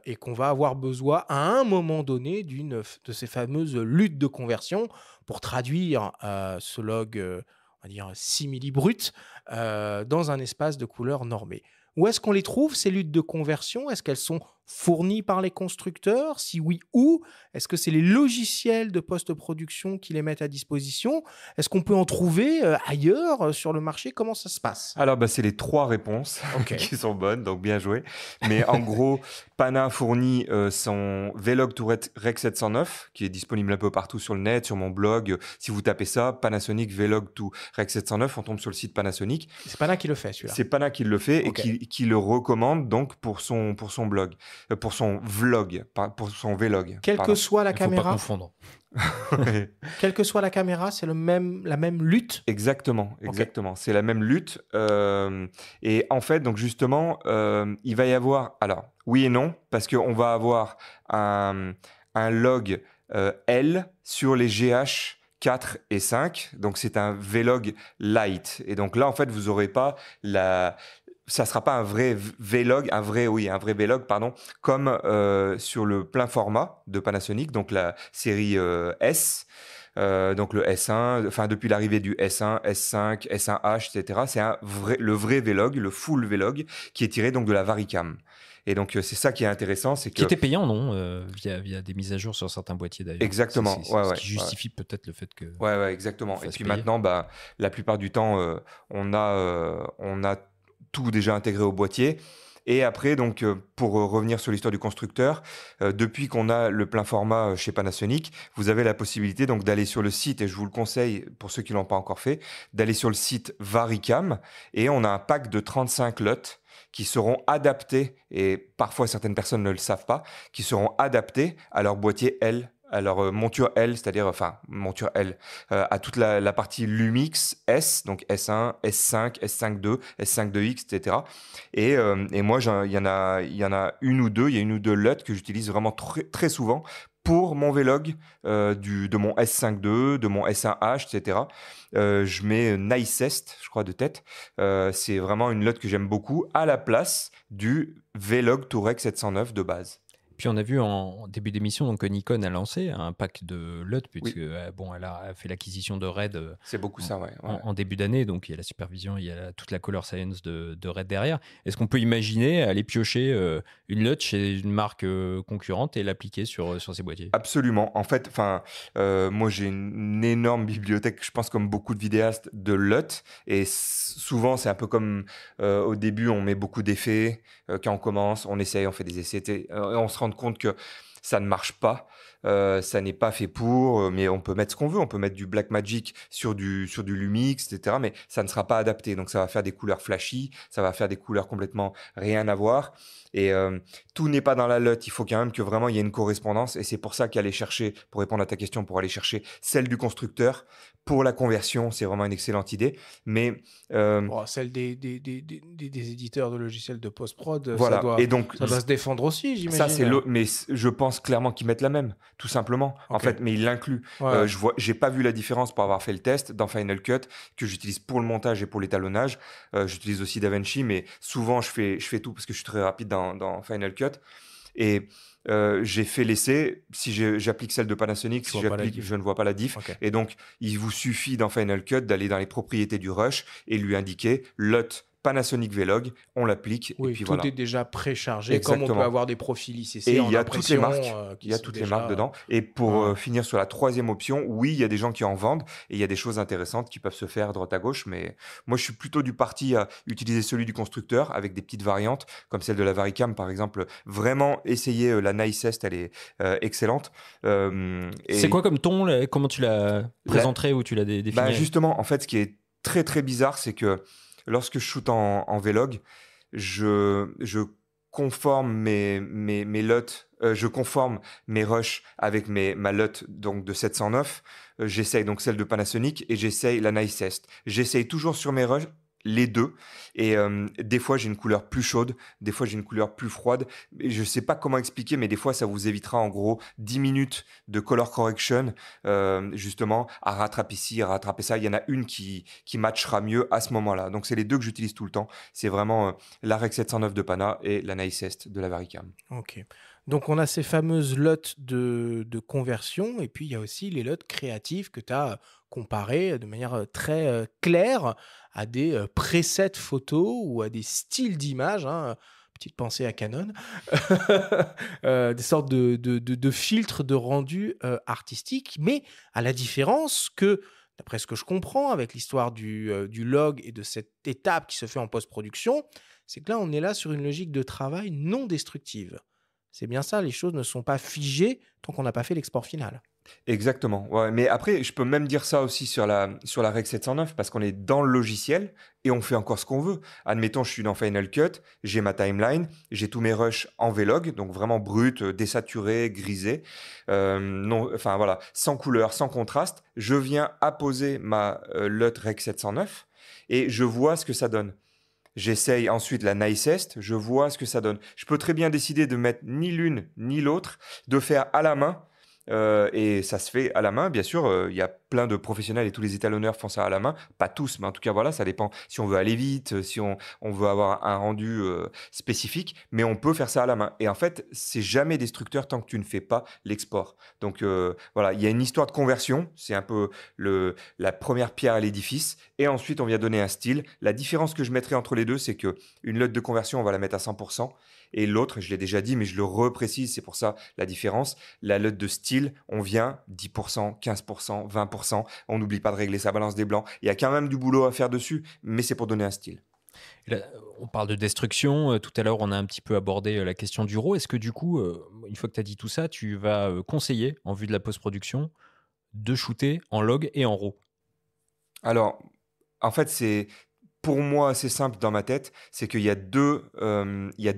et qu'on va avoir besoin à un moment donné de ces fameuses luttes de conversion pour traduire ce log, on va dire simili brut, dans un espace de couleur normé. Où est-ce qu'on les trouve, ces luttes de conversion? Est-ce qu'elles sont fournies par les constructeurs? Si oui, où? Est-ce que c'est les logiciels de post-production qui les mettent à disposition? Est-ce qu'on peut en trouver ailleurs sur le marché? Comment ça se passe? Alors, c'est les 3 réponses Ok. qui sont bonnes, donc bien joué. Mais en gros, Pana fournit son V-Log to Rec 709, qui est disponible un peu partout sur le net, sur mon blog. Si vous tapez ça, Panasonic V-Log to Rec 709, on tombe sur le site Panasonic. C'est pas là qui le fait, celui-là. C'est Pana qui le fait Ok. et qui le recommande donc pour son blog, pour son vlog, pour son V-Log. Quelle que soit la Il ne faut pas caméra, confondre. quelle que soit la caméra, c'est la même lutte. Exactement. C'est la même lutte. Et en fait, donc justement, il va y avoir, alors oui et non, parce qu'on va avoir un log L sur les GH 4 et 5. Donc c'est un V-Log light. Et donc là, en fait, vous n'aurez pas ça sera pas un vrai V-Log, un vrai V-Log, pardon, comme sur le plein format de Panasonic, donc la série S. Donc le S1, enfin depuis l'arrivée du S1, S5, S1H, etc. C'est le vrai V-Log, le full V-Log, qui est tiré donc de la Varicam. Et donc c'est ça qui est intéressant, c'est Qui que était payant, non via des mises à jour sur certains boîtiers d'ailleurs. Exactement, C'est ce qui justifie peut-être le fait que... ouais, exactement. Et fasse puis payer. maintenant, la plupart du temps, on a tout déjà intégré au boîtier. Et après, donc, pour revenir sur l'histoire du constructeur, depuis qu'on a le plein format chez Panasonic, vous avez la possibilité donc d'aller sur le site, et je vous le conseille pour ceux qui l'ont pas encore fait, d'aller sur le site Varicam, et on a un pack de 35 lots qui seront adaptés, et parfois certaines personnes ne le savent pas, qui seront adaptés à leur boîtier L, à leur monture L, c'est-à-dire, monture L, à toute la partie Lumix S, donc S1, S5, S5.2, S5.2X, etc. Et moi, il y en a une ou deux LUT que j'utilise vraiment très, très souvent pour mon V-Log de mon S5.2, de mon S1H, etc. Je mets Nicest, je crois, de tête. C'est vraiment une LUT que j'aime beaucoup, à la place du V-Log to Rec 709 de base. Puis on a vu en début d'émission donc, que Nikon a lancé un pack de LUT, puisque elle a fait l'acquisition de RED C'est beaucoup ça, ouais. en début d'année. Donc il y a la supervision, il y a toute la color science de RED derrière. Est-ce qu'on peut imaginer aller piocher une LUT chez une marque concurrente et l'appliquer sur ses boîtiers? Absolument. En fait, moi j'ai une énorme bibliothèque, je pense comme beaucoup de vidéastes, de LUT. Et souvent, c'est un peu comme au début, on met beaucoup d'effets. Quand on commence, on essaye, on fait des essais. Et on se rend compte que ça ne marche pas. Ça n'est pas fait pour, mais on peut mettre ce qu'on veut. On peut mettre du Blackmagic sur du Lumix, etc. Mais ça ne sera pas adapté. Donc, ça va faire des couleurs flashy. Ça va faire des couleurs complètement rien à voir. Et tout n'est pas dans la LUT. Il faut quand même que vraiment il y ait une correspondance. Et c'est pour ça qu'aller chercher, pour répondre à ta question, pour aller chercher celle du constructeur pour la conversion, c'est vraiment une excellente idée. Mais celle des éditeurs de logiciels de post-prod, voilà. ça doit se défendre aussi, j'imagine. Ça, mais je pense pense clairement qu'ils mettent la même, tout simplement. En Ok. fait, mais ils l'incluent. Ouais. J'ai pas vu la différence pour avoir fait le test dans Final Cut que j'utilise pour le montage et pour l'étalonnage. J'utilise aussi DaVinci, mais souvent je fais tout parce que je suis très rapide dans Final Cut. Et j'ai fait l'essai. Si j'applique celle de Panasonic, Tu si vois pas la j'applique, diff. je ne vois pas la diff. Ok. Et donc, il vous suffit dans Final Cut d'aller dans les propriétés du rush et lui indiquer LUT Panasonic Vlog. On l'applique et Oui, puis tout voilà. est déjà préchargé, comme on peut Exactement. avoir des profils ICC Et en il y a toutes les impression marques. qui Il y a sont toutes les déjà, marques dedans. Et pour ouais. finir sur la troisième option, oui, il y a des gens qui en vendent et il y a des choses intéressantes qui peuvent se faire droite à gauche. Mais moi, je suis plutôt du parti à utiliser celui du constructeur avec des petites variantes, comme celle de la Varicam, par exemple. Vraiment essayer la Nicest, elle est excellente. C'est quoi comme ton là, comment tu l'as présenté ou tu l'as défini? Bah justement, en fait, ce qui est très très bizarre, c'est que lorsque je shoot en Vlog, je conforme mes LUT, je conforme mes rushs avec ma LUT donc de 709. J'essaye donc celle de Panasonic et j'essaye la Nicest. J'essaye toujours sur mes rushs les deux. Et des fois, j'ai une couleur plus chaude, des fois, j'ai une couleur plus froide. Et je ne sais pas comment expliquer, mais des fois, ça vous évitera en gros 10 minutes de color correction, justement, à rattraper ici, à rattraper ça. Il y en a une qui matchera mieux à ce moment-là. Donc, c'est les deux que j'utilise tout le temps. C'est vraiment la Rec 709 de Pana et la Nicest de la Varicam. Ok. Donc, on a ces fameuses LUT de conversion, et puis il y a aussi les LUT créatives que tu as comparées de manière très claire à des presets photos ou à des styles d'images. Hein. Petite pensée à Canon. Des sortes de filtres de rendu artistique, mais à la différence que, d'après ce que je comprends, avec l'histoire du log et de cette étape qui se fait en post-production, c'est que là, on est là sur une logique de travail non destructive. C'est bien ça, les choses ne sont pas figées tant qu'on n'a pas fait l'export final. Exactement. Ouais. Mais après, je peux même dire ça aussi sur la Rec 709 parce qu'on est dans le logiciel et on fait encore ce qu'on veut. Admettons, je suis dans Final Cut, j'ai ma timeline, j'ai tous mes rushs en Vlog, donc vraiment brut, désaturé, grisé, non, enfin voilà, sans couleur, sans contraste. Je viens apposer ma LUT Rec 709 et je vois ce que ça donne. J'essaye ensuite la Nicest, je vois ce que ça donne. Je peux très bien décider de mettre ni l'une ni l'autre, de faire à la main. Et ça se fait à la main, bien sûr. Il y a plein de professionnels et tous les étalonneurs font ça à la main. Pas tous, mais en tout cas, voilà, ça dépend si on veut aller vite, si on veut avoir un rendu spécifique, mais on peut faire ça à la main. Et en fait, c'est jamais destructeur tant que tu ne fais pas l'export. Donc voilà, il y a une histoire de conversion, c'est un peu la première pierre à l'édifice. Et ensuite, on vient donner un style. La différence que je mettrai entre les deux, c'est que une LUT de conversion, on va la mettre à 100%. Et l'autre, je l'ai déjà dit, mais je le reprécise, c'est pour ça la différence. La LUT de style, on vient 10%, 15%, 20%. On n'oublie pas de régler sa balance des blancs. Il y a quand même du boulot à faire dessus, mais c'est pour donner un style. Là, on parle de destruction. Tout à l'heure, on a un petit peu abordé la question du RAW. Est-ce que du coup, une fois que tu as dit tout ça, tu vas conseiller, en vue de la post-production, de shooter en log et en RAW? Alors, en fait, c'est pour moi assez simple dans ma tête, c'est qu'il y a deux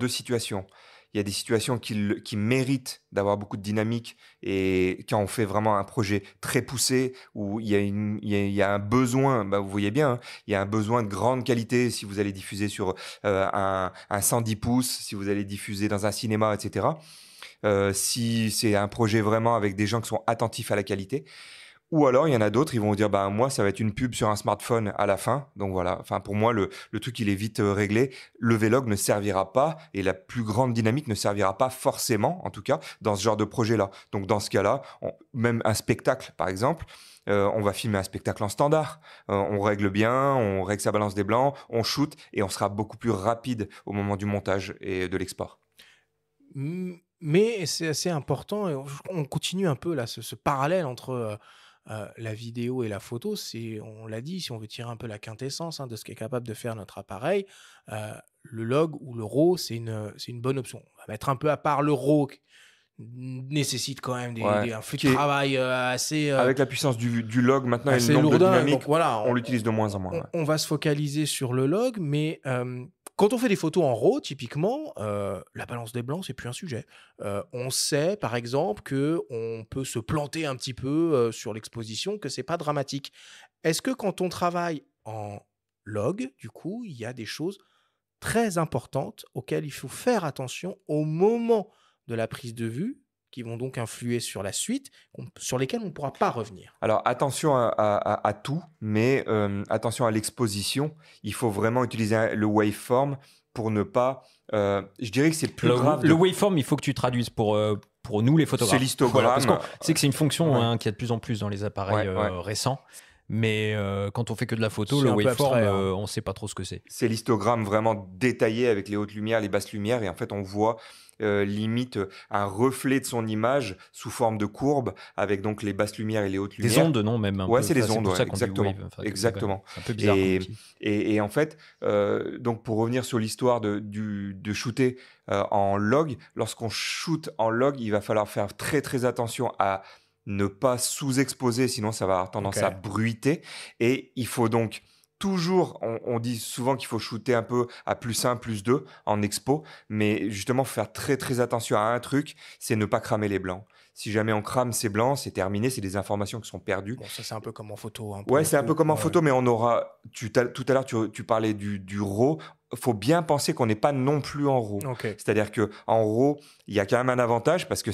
situations. Il y a des situations qui méritent d'avoir beaucoup de dynamique et quand on fait vraiment un projet très poussé où il y a un besoin, bah vous voyez bien, hein, il y a un besoin de grande qualité si vous allez diffuser sur un 110 pouces, si vous allez diffuser dans un cinéma, etc. Si c'est un projet vraiment avec des gens qui sont attentifs à la qualité. Ou alors, il y en a d'autres, ils vont vous dire, bah, moi, ça va être une pub sur un smartphone à la fin. Donc voilà, enfin, pour moi, le truc, il est vite réglé. Le Vlog ne servira pas et la plus grande dynamique ne servira pas forcément, en tout cas, dans ce genre de projet-là. Donc dans ce cas-là, même un spectacle, par exemple, on va filmer un spectacle en standard. On règle bien, on règle sa balance des blancs, on shoot et on sera beaucoup plus rapide au moment du montage et de l'export. Mais c'est assez important, et on continue un peu là, ce parallèle entre la vidéo et la photo. On l'a dit, si on veut tirer un peu la quintessence de ce qu'est capable de faire notre appareil, le log ou le RAW, c'est une bonne option. On va mettre un peu à part le RAW, qui nécessite quand même un flux de travail assez... Avec la puissance du log maintenant et le assez nombre de lourdin, dynamiques, donc voilà, on l'utilise de moins en moins. Ouais. on va se focaliser sur le log, mais quand on fait des photos en RAW, typiquement, la balance des blancs, c'est plus un sujet. On sait, par exemple, qu'on peut se planter un petit peu sur l'exposition, que c'est pas dramatique. Est-ce que quand on travaille en log, du coup, il y a des choses très importantes auxquelles il faut faire attention au moment de la prise de vue qui vont donc influer sur la suite, sur lesquels on ne pourra pas revenir. Alors attention à tout, mais attention à l'exposition. Il faut vraiment utiliser le waveform pour ne pas... je dirais que c'est plus grave. Le waveform, il faut que tu traduises pour nous les photographes. C'est l'histogramme. Parce qu'on sait que c'est une fonction Ouais. qu'il y a de plus en plus dans les appareils récents. Mais quand on fait que de la photo, C'est le un peu waveform, abstrait, hein. on ne sait pas trop ce que c'est. C'est l'histogramme vraiment détaillé avec les hautes lumières, les basses lumières. Et en fait, on voit limite un reflet de son image sous forme de courbe avec donc les basses lumières et les hautes lumières. Des ondes, non, même un Ouais, peu. c'est des Enfin, ondes, pour ça ouais, qu'on dit exactement. wave. Enfin, Exactement. c'est un peu bizarre comme outil. Et en fait, donc pour revenir sur l'histoire de shooter en log, lorsqu'on shoot en log, il va falloir faire très très attention à ne pas sous-exposer, sinon ça va avoir tendance Ok. à bruiter. Et il faut donc toujours, on dit souvent qu'il faut shooter un peu à +1, +2 en expo, mais justement, faut faire très très attention à un truc, c'est ne pas cramer les blancs. Si jamais on crame ces blancs, c'est terminé, c'est des informations qui sont perdues. Bon, ça c'est un peu comme en photo. Hein, Ouais, c'est un peu comme en photo, mais on aura. Tout à l'heure, tu parlais du RAW. Faut bien penser qu'on n'est pas non plus en RAW. Ok. C'est-à-dire que en RAW, il y a quand même un avantage parce que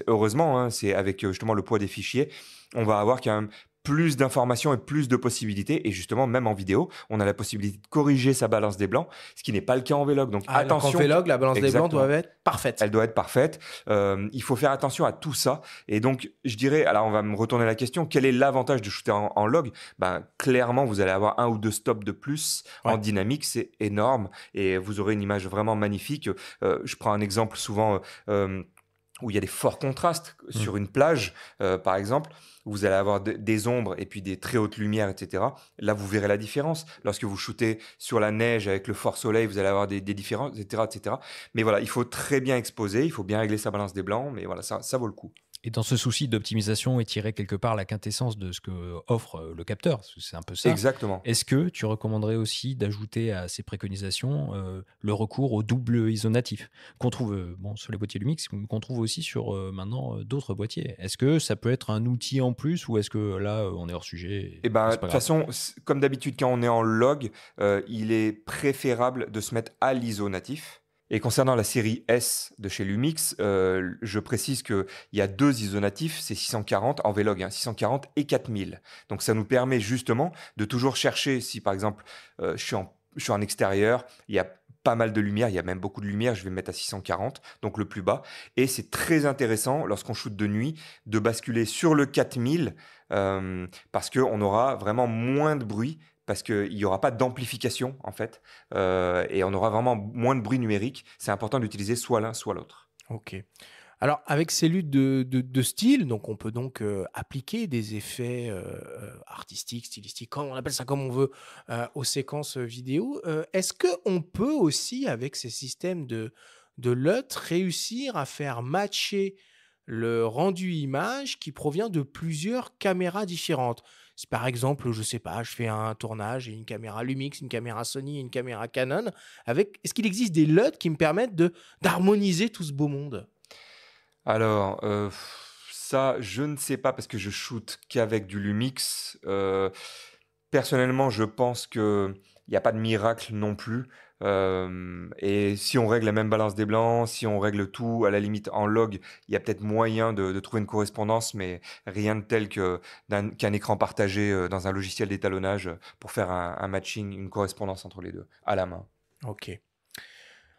heureusement, hein, c'est avec justement le poids des fichiers, on va avoir quand même plus d'informations et plus de possibilités. Et justement, même en vidéo, on a la possibilité de corriger sa balance des blancs, ce qui n'est pas le cas en Vlog. Donc attention. En Vlog, la balance des blancs Exactement. doit être parfaite. Elle doit être parfaite. Il faut faire attention à tout ça. Et donc, je dirais, alors on va me retourner la question, quel est l'avantage de shooter en log? Ben, clairement, vous allez avoir 1 ou 2 stops de plus en dynamique, c'est énorme. Et vous aurez une image vraiment magnifique. Je prends un exemple souvent où il y a des forts contrastes sur une plage, par exemple. Vous allez avoir des ombres et puis des très hautes lumières, etc. Là, vous verrez la différence. Lorsque vous shootez sur la neige avec le fort soleil, vous allez avoir des différences, etc., etc. Mais voilà, il faut très bien exposer, il faut bien régler sa balance des blancs, mais voilà, ça vaut le coup. Et dans ce souci d'optimisation est tiré quelque part la quintessence de ce que offre le capteur. C'est un peu ça. Exactement. Est-ce que tu recommanderais aussi d'ajouter à ces préconisations le recours au double isonatif qu'on trouve sur les boîtiers Lumix, qu'on trouve aussi sur maintenant d'autres boîtiers? Est-ce que ça peut être un outil en plus ou est-ce que là on est hors sujet? Eh ben, de toute façon, comme d'habitude, quand on est en log, il est préférable de se mettre à l'ISO natif. Et concernant la série S de chez Lumix, je précise qu'il y a 2 isonatifs, c'est 640 en Vlog, 640 et 4000. Donc ça nous permet justement de toujours chercher, si par exemple je suis en extérieur, il y a pas mal de lumière, il y a même beaucoup de lumière, je vais me mettre à 640, donc le plus bas. Et c'est très intéressant, lorsqu'on shoot de nuit, de basculer sur le 4000, parce qu'on aura vraiment moins de bruit, parce qu'il n'y aura pas d'amplification, en fait, et on aura vraiment moins de bruit numérique. C'est important d'utiliser soit l'un, soit l'autre. Ok. Alors, avec ces luttes de style, donc on peut donc appliquer des effets artistiques, stylistiques, on appelle ça comme on veut, aux séquences vidéo. Est-ce qu'on peut aussi, avec ces systèmes de LUT, réussir à faire matcher le rendu image qui provient de plusieurs caméras différentes? Si par exemple, je sais pas, je fais un tournage et une caméra Lumix, une caméra Sony et une caméra Canon, est-ce qu'il existe des LUT qui me permettent d'harmoniser tout ce beau monde? Alors, ça, je ne sais pas parce que je shoot qu'avec du Lumix. Personnellement, je pense qu'il n'y a pas de miracle non plus. Et si on règle la même balance des blancs, si on règle tout à la limite en log, il y a peut-être moyen de trouver une correspondance, mais rien de tel qu'un écran partagé dans un logiciel d'étalonnage pour faire un matching, une correspondance entre les deux, à la main. Ok.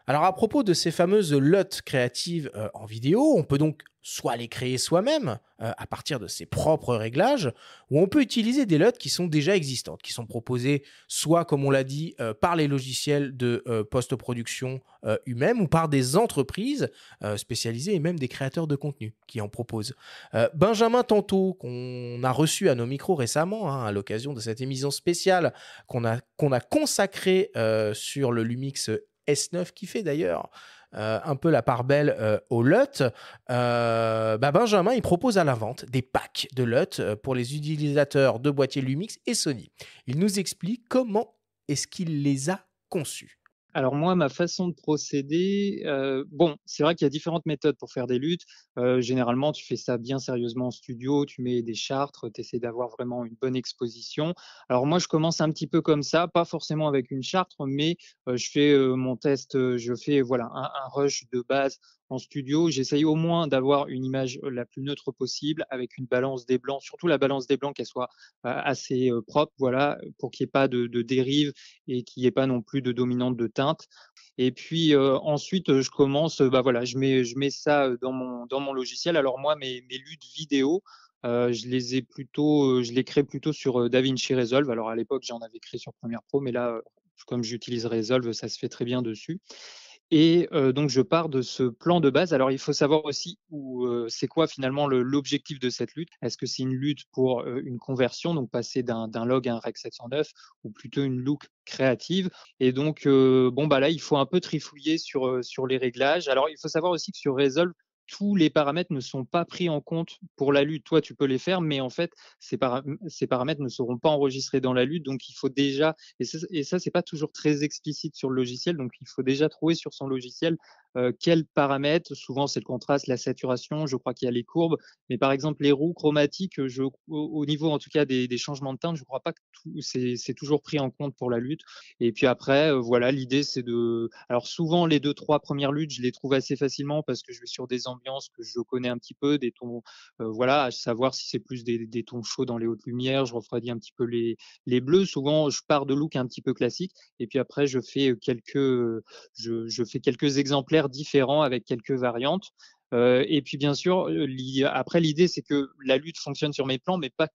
Alors à propos de ces fameuses LUT créatives en vidéo, on peut donc soit les créer soi-même à partir de ses propres réglages, ou on peut utiliser des LUT qui sont déjà existantes, qui sont proposées soit, comme on l'a dit, par les logiciels de post-production eux-mêmes ou par des entreprises spécialisées et même des créateurs de contenu qui en proposent. Benjamin Tantôt, qu'on a reçu à nos micros récemment, à l'occasion de cette émission spéciale qu'on a consacrée sur le Lumix S9, qui fait d'ailleurs un peu la part belle au LUT, Benjamin, il propose à la vente des packs de LUT pour les utilisateurs de boîtiers Lumix et Sony. Il nous explique comment est-ce qu'il les a conçus. Alors moi, ma façon de procéder, c'est vrai qu'il y a différentes méthodes pour faire des luttes. Généralement, tu fais ça bien sérieusement en studio, tu mets des chartres, tu essaies d'avoir vraiment une bonne exposition. Alors moi, je commence un petit peu comme ça, pas forcément avec une chartre, mais je fais mon test, je fais voilà un rush de base en studio, j'essaye au moins d'avoir une image la plus neutre possible, avec une balance des blancs, surtout la balance des blancs, qu'elle soit assez propre, voilà, pour qu'il n'y ait pas de dérive et qu'il n'y ait pas non plus de dominante de teinte. Et puis ensuite, je commence, voilà, je mets ça dans mon logiciel. Alors moi, mes luttes vidéo, je les crée plutôt sur DaVinci Resolve. Alors à l'époque, j'en avais créé sur Premiere Pro, mais là, comme j'utilise Resolve, ça se fait très bien dessus. Et donc je pars de ce plan de base. Alors il faut savoir aussi c'est quoi finalement l'objectif de cette lutte. Est-ce que c'est une lutte pour une conversion, donc passer d'un log à un Rec 709, ou plutôt une look créative? Et donc là, il faut un peu trifouiller sur les réglages. Alors il faut savoir aussi que sur Resolve, tous les paramètres ne sont pas pris en compte pour la lutte. Toi, tu peux les faire, mais en fait, ces paramètres ne seront pas enregistrés dans la lutte. Donc il faut déjà, et ça c'est pas toujours très explicite sur le logiciel, donc il faut déjà trouver sur son logiciel quels paramètres. Souvent c'est le contraste, la saturation, je crois qu'il y a les courbes, mais par exemple les roues chromatiques, au niveau en tout cas des changements de teinte, je crois pas que c'est toujours pris en compte pour la lutte. Et puis après, voilà, l'idée c'est alors souvent les 2-3 premières luttes, je les trouve assez facilement parce que je vais sur des ambiances que je connais un petit peu, des tons, voilà, à savoir si c'est plus des tons chauds dans les hautes lumières, je refroidis un petit peu les bleus. Souvent, je pars de look un petit peu classique et puis après, je fais quelques exemplaires différents avec quelques variantes. Et puis bien sûr, après l'idée c'est que la lutte fonctionne sur mes plans, mais pas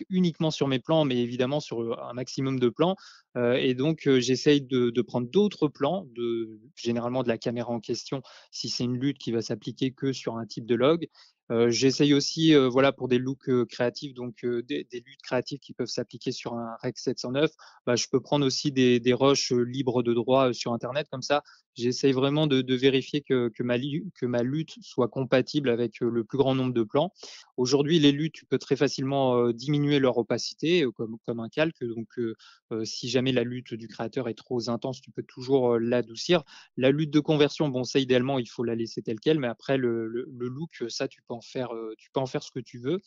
uniquement sur mes plans, mais évidemment sur un maximum de plans. Et donc j'essaye de prendre d'autres plans, généralement de la caméra en question, si c'est une lutte qui va s'appliquer que sur un type de log. J'essaye aussi, voilà, pour des looks créatifs, donc des luttes créatives qui peuvent s'appliquer sur un Rec 709. Je peux prendre aussi des rushs libres de droit sur Internet, comme ça. J'essaye vraiment de vérifier que ma lutte soit compatible avec le plus grand nombre de plans. Aujourd'hui, les luttes, tu peux très facilement diminuer leur opacité, comme un calque. Donc, si jamais la lutte du créateur est trop intense, tu peux toujours l'adoucir. La lutte de conversion, bon, ça idéalement, il faut la laisser telle quelle, mais après le look, ça, tu peux en faire ce que tu veux.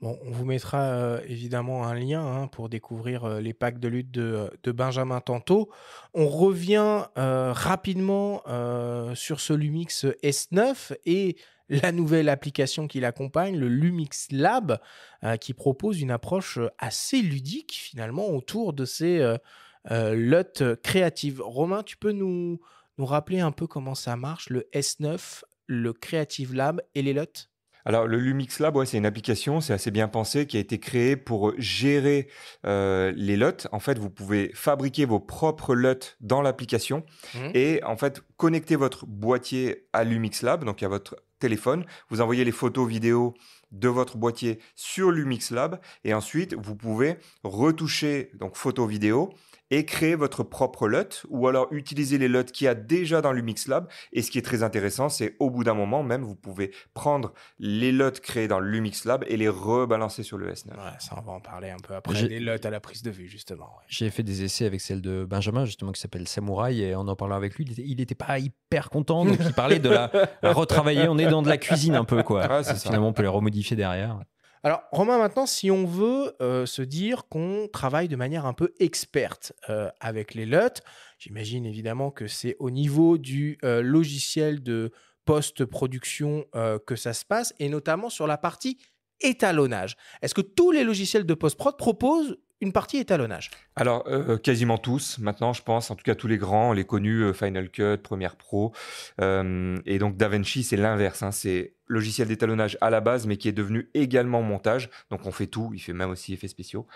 Bon, on vous mettra évidemment un lien pour découvrir les packs de lutte de Benjamin tantôt. On revient rapidement sur ce Lumix S9 et la nouvelle application qui l'accompagne, le Lumix Lab, qui propose une approche assez ludique finalement autour de ces LUT créatives. Romain, tu peux nous rappeler un peu comment ça marche, le S9, le Creative Lab et les LUT? Alors, le Lumix Lab, ouais, c'est une application, c'est assez bien pensé, qui a été créée pour gérer les LUT. En fait, vous pouvez fabriquer vos propres LUT dans l'application et en fait, connecter votre boîtier à Lumix Lab, donc à votre téléphone. Vous envoyez les photos, vidéos de votre boîtier sur Lumix Lab et ensuite, vous pouvez retoucher donc photos, vidéos et créer votre propre LUT ou alors utiliser les LUT qu'il y a déjà dans Lumix Lab. Et ce qui est très intéressant, c'est au bout d'un moment même, vous pouvez prendre les LUT créés dans Lumix Lab et les rebalancer sur le S9. Ouais, ça, on va en parler un peu après, les LUT à la prise de vue, justement. Ouais. J'ai fait des essais avec celle de Benjamin, justement, qui s'appelle Samouraï, et en parlant avec lui, il n'était pas hyper content, donc il parlait de la retravailler. On est dans de la cuisine un peu, quoi. Ouais, c'est ça. Finalement, on peut les remodifier derrière. Alors, Romain, maintenant, si on veut se dire qu'on travaille de manière un peu experte avec les LUT, j'imagine évidemment que c'est au niveau du logiciel de post-production que ça se passe, et notamment sur la partie étalonnage. Est-ce que tous les logiciels de post-prod proposent une partie étalonnage? Alors, quasiment tous, maintenant, je pense, en tout cas tous les grands, les connus, Final Cut, Premiere Pro, et donc DaVinci, c'est l'inverse, c'est logiciel d'étalonnage à la base, mais qui est devenu également montage, donc on fait tout, il fait même aussi effets spéciaux,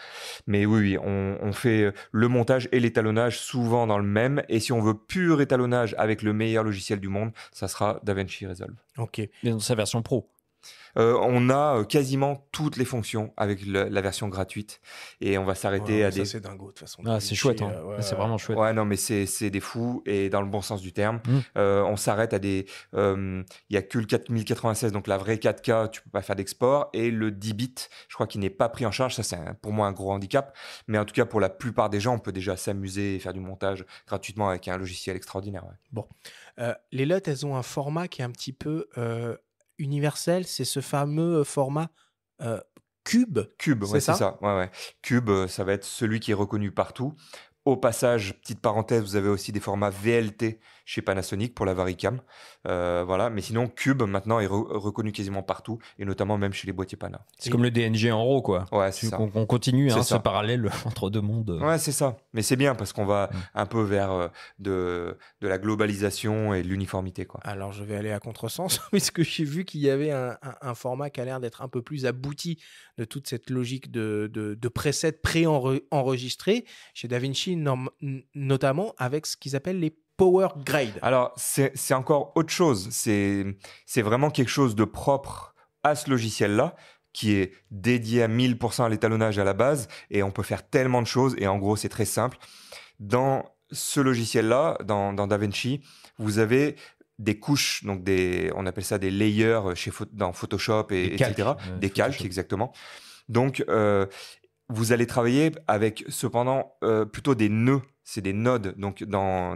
mais oui, on fait le montage et l'étalonnage souvent dans le même, et si on veut pur étalonnage avec le meilleur logiciel du monde, ça sera DaVinci Resolve. Ok. Mais dans sa version pro. On a quasiment toutes les fonctions avec la version gratuite et on va s'arrêter à ça, des... c'est dingo de toute façon. Ah, c'est chouette, c'est vraiment chouette. Ouais, non, mais c'est des fous et dans le bon sens du terme. On s'arrête à des... Il n'y a que le 4096, donc la vraie 4K, tu peux pas faire d'export, et le 10 bits, je crois qu'il n'est pas pris en charge. Ça, c'est pour moi un gros handicap. Mais en tout cas, pour la plupart des gens, on peut déjà s'amuser et faire du montage gratuitement avec un logiciel extraordinaire. Ouais. Bon. Les LUT, elles ont un format qui est un petit peu... universel, c'est ce fameux format cube. Cube, ouais, c'est ça. Ouais. Cube, ça va être celui qui est reconnu partout. Au passage, petite parenthèse, vous avez aussi des formats VLT chez Panasonic pour la Varicam. Voilà. Mais sinon, Cube maintenant est reconnu quasiment partout, et notamment même chez les boîtiers Pana. C'est comme le DNG en RAW, quoi. Ouais, c'est ça. On continue C'est ce ça. parallèle entre deux mondes. Ouais, c'est ça. Mais c'est bien parce qu'on va un peu vers de la globalisation et de l'uniformité, quoi. Alors, je vais aller à contresens, puisque j'ai vu qu'il y avait un format qui a l'air d'être un peu plus abouti de toute cette logique de presets pré-enregistrés chez DaVinci, notamment avec ce qu'ils appellent les Power Grade. Alors, c'est encore autre chose. C'est vraiment quelque chose de propre à ce logiciel-là, qui est dédié à 1000% à l'étalonnage à la base, et on peut faire tellement de choses, et en gros, c'est très simple. Dans ce logiciel-là, dans DaVinci, vous avez des couches, donc on appelle ça des layers dans Photoshop, etc. Des calques, exactement. Donc, vous allez travailler avec cependant plutôt des nœuds. C'est des nodes donc dans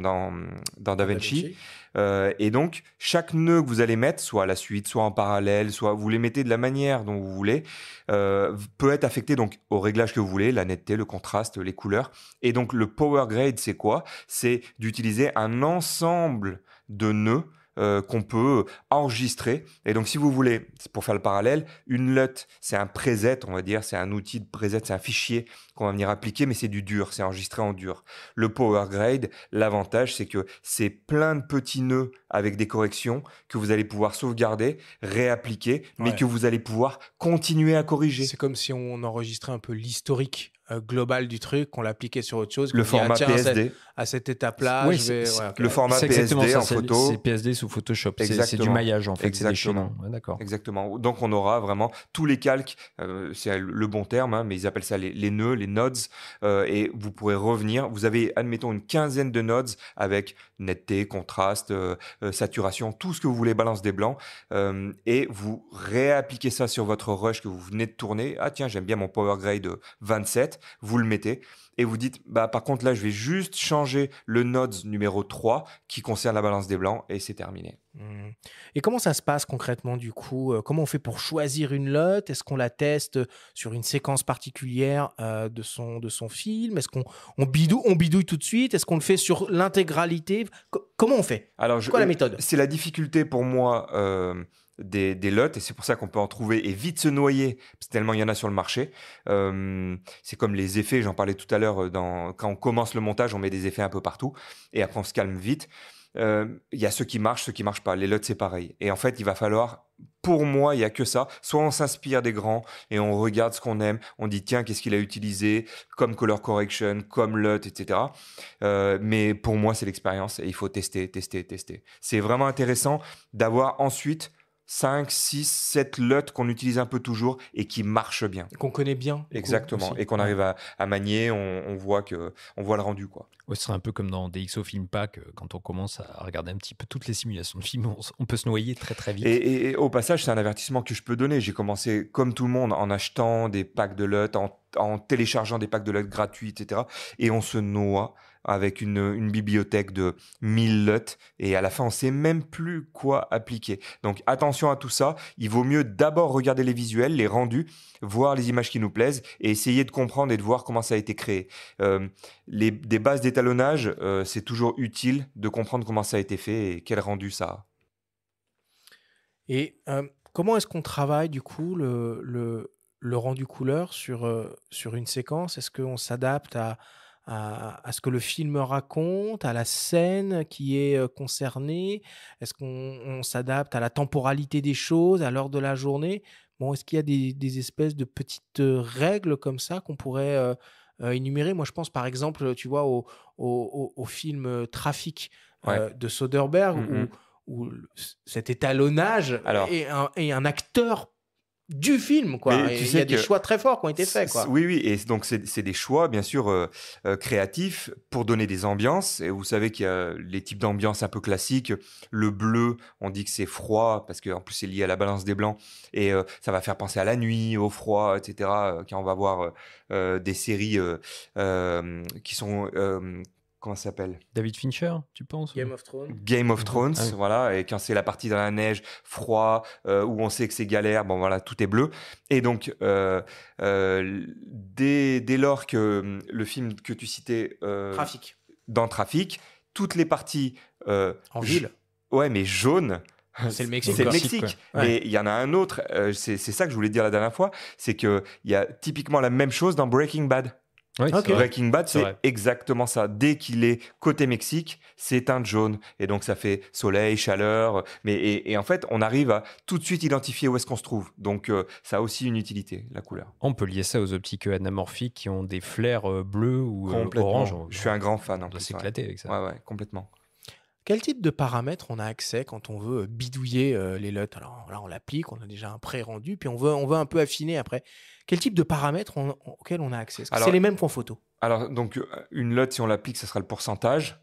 DaVinci. Et donc, chaque nœud que vous allez mettre, soit à la suite, soit en parallèle, soit vous les mettez de la manière dont vous voulez, peut être affecté donc au réglage que vous voulez, la netteté, le contraste, les couleurs. Et donc, le Power Grade, c'est quoi? C'est d'utiliser un ensemble de nœuds qu'on peut enregistrer. Et donc, si vous voulez, pour faire le parallèle, une LUT, c'est un preset, on va dire, c'est un outil de preset, c'est un fichier qu'on va venir appliquer, mais c'est du dur, c'est enregistré en dur. Le Power Grade, l'avantage, c'est que c'est plein de petits nœuds avec des corrections que vous allez pouvoir sauvegarder, réappliquer, mais que vous allez pouvoir continuer à corriger. C'est comme si on enregistrait un peu l'historique global du truc, qu'on l'appliquait sur autre chose. Le format PSD. À cette étape-là, Oui, le format PSD en photo. C'est PSD sous Photoshop. C'est du maillage, en fait. Exactement. Ouais, d'accord. Exactement. Donc, on aura vraiment tous les calques, c'est le bon terme, hein, mais ils appellent ça les nœuds, les nodes, et vous pourrez revenir. Vous avez, admettons, une quinzaine de nodes avec netteté, contraste, saturation, tout ce que vous voulez, balance des blancs, et vous réappliquez ça sur votre rush que vous venez de tourner. Ah tiens, j'aime bien mon Power Grade 27. Vous le mettez et vous dites, par contre là, je vais juste changer le nodes numéro 3 qui concerne la balance des blancs, et c'est terminé. Et comment ça se passe concrètement du coup? Comment on fait pour choisir une LUT? Est-ce qu'on la teste sur une séquence particulière de son film? Est-ce qu'on bidouille tout de suite? Est-ce qu'on le fait sur l'intégralité? Comment on fait? Alors, c'est quoi la méthode? C'est la difficulté pour moi des LUT, et c'est pour ça qu'on peut en trouver et vite se noyer, parce que tellement il y en a sur le marché. C'est comme les effets, j'en parlais tout à l'heure, quand on commence le montage, on met des effets un peu partout, et après on se calme vite. Il y a ceux qui marchent pas. Les LUT, c'est pareil. Et en fait, il va falloir, pour moi, il n'y a que ça. Soit on s'inspire des grands et on regarde ce qu'on aime. On dit, tiens, qu'est-ce qu'il a utilisé comme color correction, comme LUT, etc. Mais pour moi, c'est l'expérience et il faut tester. C'est vraiment intéressant d'avoir ensuite 5, 6, 7 LUT qu'on utilise un peu toujours et qui marchent bien. Qu'on connaît bien. Exactement. Et qu'on arrive à manier, on voit le rendu, quoi. Ouais, ce serait un peu comme dans DxO Film Pack, quand on commence à regarder un petit peu toutes les simulations de films, on peut se noyer très très vite. Et au passage, c'est un avertissement que je peux donner. J'ai commencé comme tout le monde en achetant des packs de LUT, en téléchargeant des packs de LUT gratuits, etc. Et on se noie avec une bibliothèque de 1000 LUT, et à la fin, on ne sait même plus quoi appliquer. Donc, attention à tout ça. Il vaut mieux d'abord regarder les visuels, les rendus, voir les images qui nous plaisent, et essayer de comprendre et de voir comment ça a été créé. Des bases d'étalonnage, c'est toujours utile de comprendre comment ça a été fait et quel rendu ça a. Et comment est-ce qu'on travaille, du coup, le rendu couleur sur une séquence? Est-ce qu'on s'adapte à ce que le film raconte, à la scène qui est concernée? Est-ce qu'on s'adapte à la temporalité des choses, à l'heure de la journée? Bon, est-ce qu'il y a des espèces de petites règles comme ça qu'on pourrait énumérer? Moi, je pense par exemple, tu vois, au film Trafic de Soderbergh, où cet étalonnage est un acteur du film, quoi. Il y a des choix très forts qui ont été faits, quoi. Oui, et donc c'est des choix, bien sûr, créatifs pour donner des ambiances. Et vous savez qu'il y a les types d'ambiances un peu classiques. Le bleu, on dit que c'est froid, parce qu'en plus c'est lié à la balance des blancs, et ça va faire penser à la nuit, au froid, etc. Quand on va voir des séries qui sont... comment ça s'appelle? David Fincher, tu penses? Game of Thrones. Game of Thrones, voilà. Et quand c'est la partie dans la neige, froid, où on sait que c'est galère, bon voilà, tout est bleu. Et donc, dès lors que le film que tu citais... Trafic. Dans Trafic, toutes les parties En j- ville. ouais, mais jaune. C'est le Mexique, C'est le quoi. Mexique. Ouais. Et il y en a un autre, c'est ça que je voulais dire la dernière fois, c'est qu'il y a typiquement la même chose dans Breaking Bad. Oui, Ok. c'est vrai. Breaking Bad, C'est c'est vrai. exactement ça. Dès qu'il est côté Mexique, c'est un jaune. Et donc, ça fait soleil, chaleur. Et en fait, on arrive à tout de suite identifier où est-ce qu'on se trouve. Donc, ça a aussi une utilité, la couleur. On peut lier ça aux optiques anamorphiques qui ont des flares bleus ou Complètement. orange. Je suis un grand fan en On doit plus. s'éclater avec ça. Ouais, complètement. Quel type de paramètres on a accès quand on veut bidouiller les LUT? Alors là, on l'applique, on a déjà un pré-rendu, puis on veut un peu affiner après. Quel type de paramètres auxquels on a accès? Est-ce que Alors- c'est les mêmes qu'en photo? Alors, donc, une LUT, si on l'applique, ça sera le pourcentage.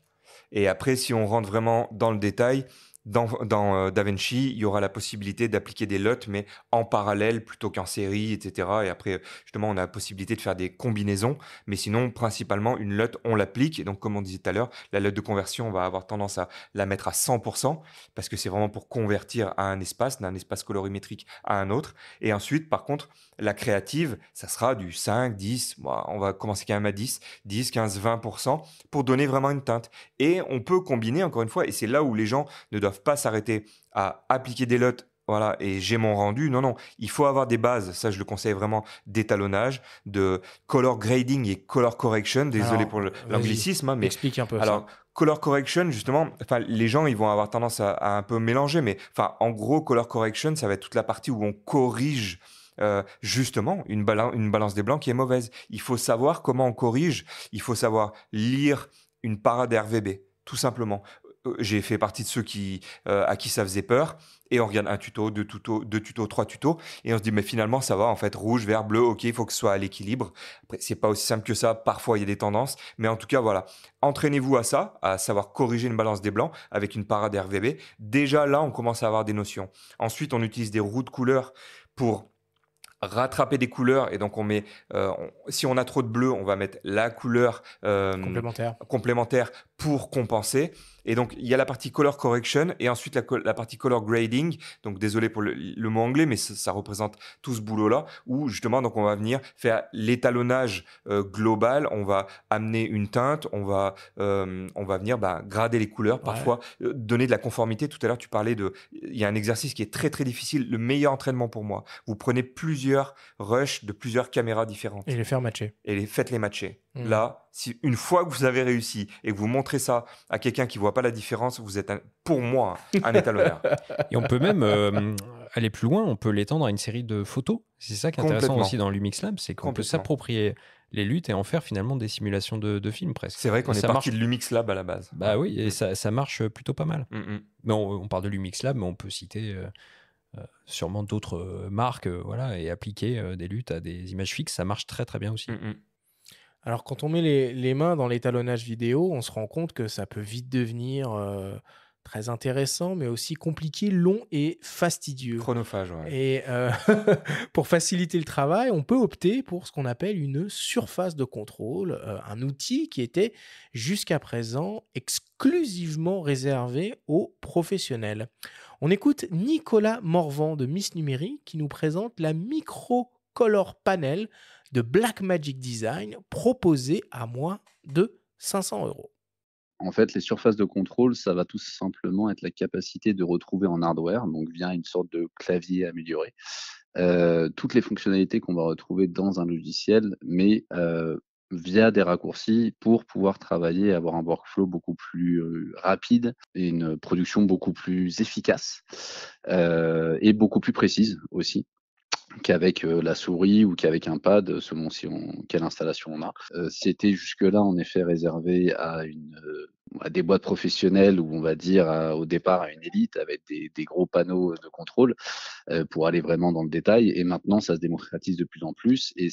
Et après, si on rentre vraiment dans le détail, dans DaVinci, il y aura la possibilité d'appliquer des LUT, mais en parallèle plutôt qu'en série, etc. Et après, justement, on a la possibilité de faire des combinaisons. Mais sinon, principalement, une LUT, on l'applique. Et donc, comme on disait tout à l'heure, la LUT de conversion, on va avoir tendance à la mettre à 100%, parce que c'est vraiment pour convertir à un espace, d'un espace colorimétrique à un autre. Et ensuite, par contre, la créative, ça sera du 5, 10, on va commencer quand même à 10, 15, 20%, pour donner vraiment une teinte. Et on peut combiner, encore une fois, et c'est là où les gens ne doivent pas s'arrêter à appliquer des LUT, voilà, et j'ai mon rendu. Non, il faut avoir des bases, ça je le conseille vraiment, d'étalonnage, de color grading et color correction. Désolé Alors, pour vas-y, l'anglicisme, hein, mais explique un peu alors, ça. color correction, justement, les gens ils vont avoir tendance à un peu mélanger, mais en gros, color correction, ça va être toute la partie où on corrige justement une balance des blancs qui est mauvaise. Il faut savoir comment on corrige, il faut savoir lire une parade RVB, tout simplement. J'ai fait partie de ceux à qui ça faisait peur, et on regarde un tuto, deux tutos, trois tutos, et on se dit mais finalement ça va, en fait, rouge, vert, bleu, ok, il faut que ce soit à l'équilibre. Après, c'est pas aussi simple que ça, parfois il y a des tendances, mais en tout cas voilà, entraînez-vous à ça, à savoir corriger une balance des blancs avec une parade RVB. Déjà là, on commence à avoir des notions. Ensuite, on utilise des roues de couleurs pour rattraper des couleurs, et donc on met si on a trop de bleu, on va mettre la couleur complémentaire pour compenser. Et donc il y a la partie color correction et ensuite la partie color grading. Donc désolé pour le mot anglais, mais ça représente tout ce boulot là où justement donc on va venir faire l'étalonnage global, on va amener une teinte, on va venir grader les couleurs, parfois donner de la conformité. Tout à l'heure tu parlais il y a un exercice qui est très très difficile, le meilleur entraînement pour moi, vous prenez plusieurs rushs de plusieurs caméras différentes et les faire matcher et faites-les matcher. Là, si une fois que vous avez réussi et que vous montrez ça à quelqu'un qui voit pas la différence, vous êtes pour moi un étalonneur. Et on peut même aller plus loin, on peut l'étendre à une série de photos. C'est ça qui est intéressant aussi dans Lumix Lab, c'est qu'on peut s'approprier les LUT et en faire finalement des simulations de films presque. C'est vrai qu'on est parti de Lumix Lab à la base. Bah oui, et ça marche plutôt pas mal. Mais on parle de Lumix Lab, mais on peut citer sûrement d'autres marques, voilà, et appliquer des LUT à des images fixes, ça marche très très bien aussi. Alors quand on met les mains dans l'étalonnage vidéo, on se rend compte que ça peut vite devenir très intéressant, mais aussi compliqué, long et fastidieux. Chronophage, ouais. Et pour faciliter le travail, on peut opter pour ce qu'on appelle une surface de contrôle, un outil qui était jusqu'à présent exclusivement réservé aux professionnels. On écoute Nicolas Morvan de Miss Numérique qui nous présente la Micro Color Panel de Blackmagic Design proposée à moins de 500 €. En fait, les surfaces de contrôle, ça va tout simplement être la capacité de retrouver en hardware, donc via une sorte de clavier amélioré, toutes les fonctionnalités qu'on va retrouver dans un logiciel, mais via des raccourcis pour pouvoir travailler et avoir un workflow beaucoup plus rapide et une production beaucoup plus efficace et beaucoup plus précise aussi qu'avec la souris ou qu'avec un pad, selon quelle installation on a. C'était jusque-là en effet réservé à des boîtes professionnelles ou on va dire au départ à une élite avec des gros panneaux de contrôle pour aller vraiment dans le détail. Et maintenant, ça se démocratise de plus en plus et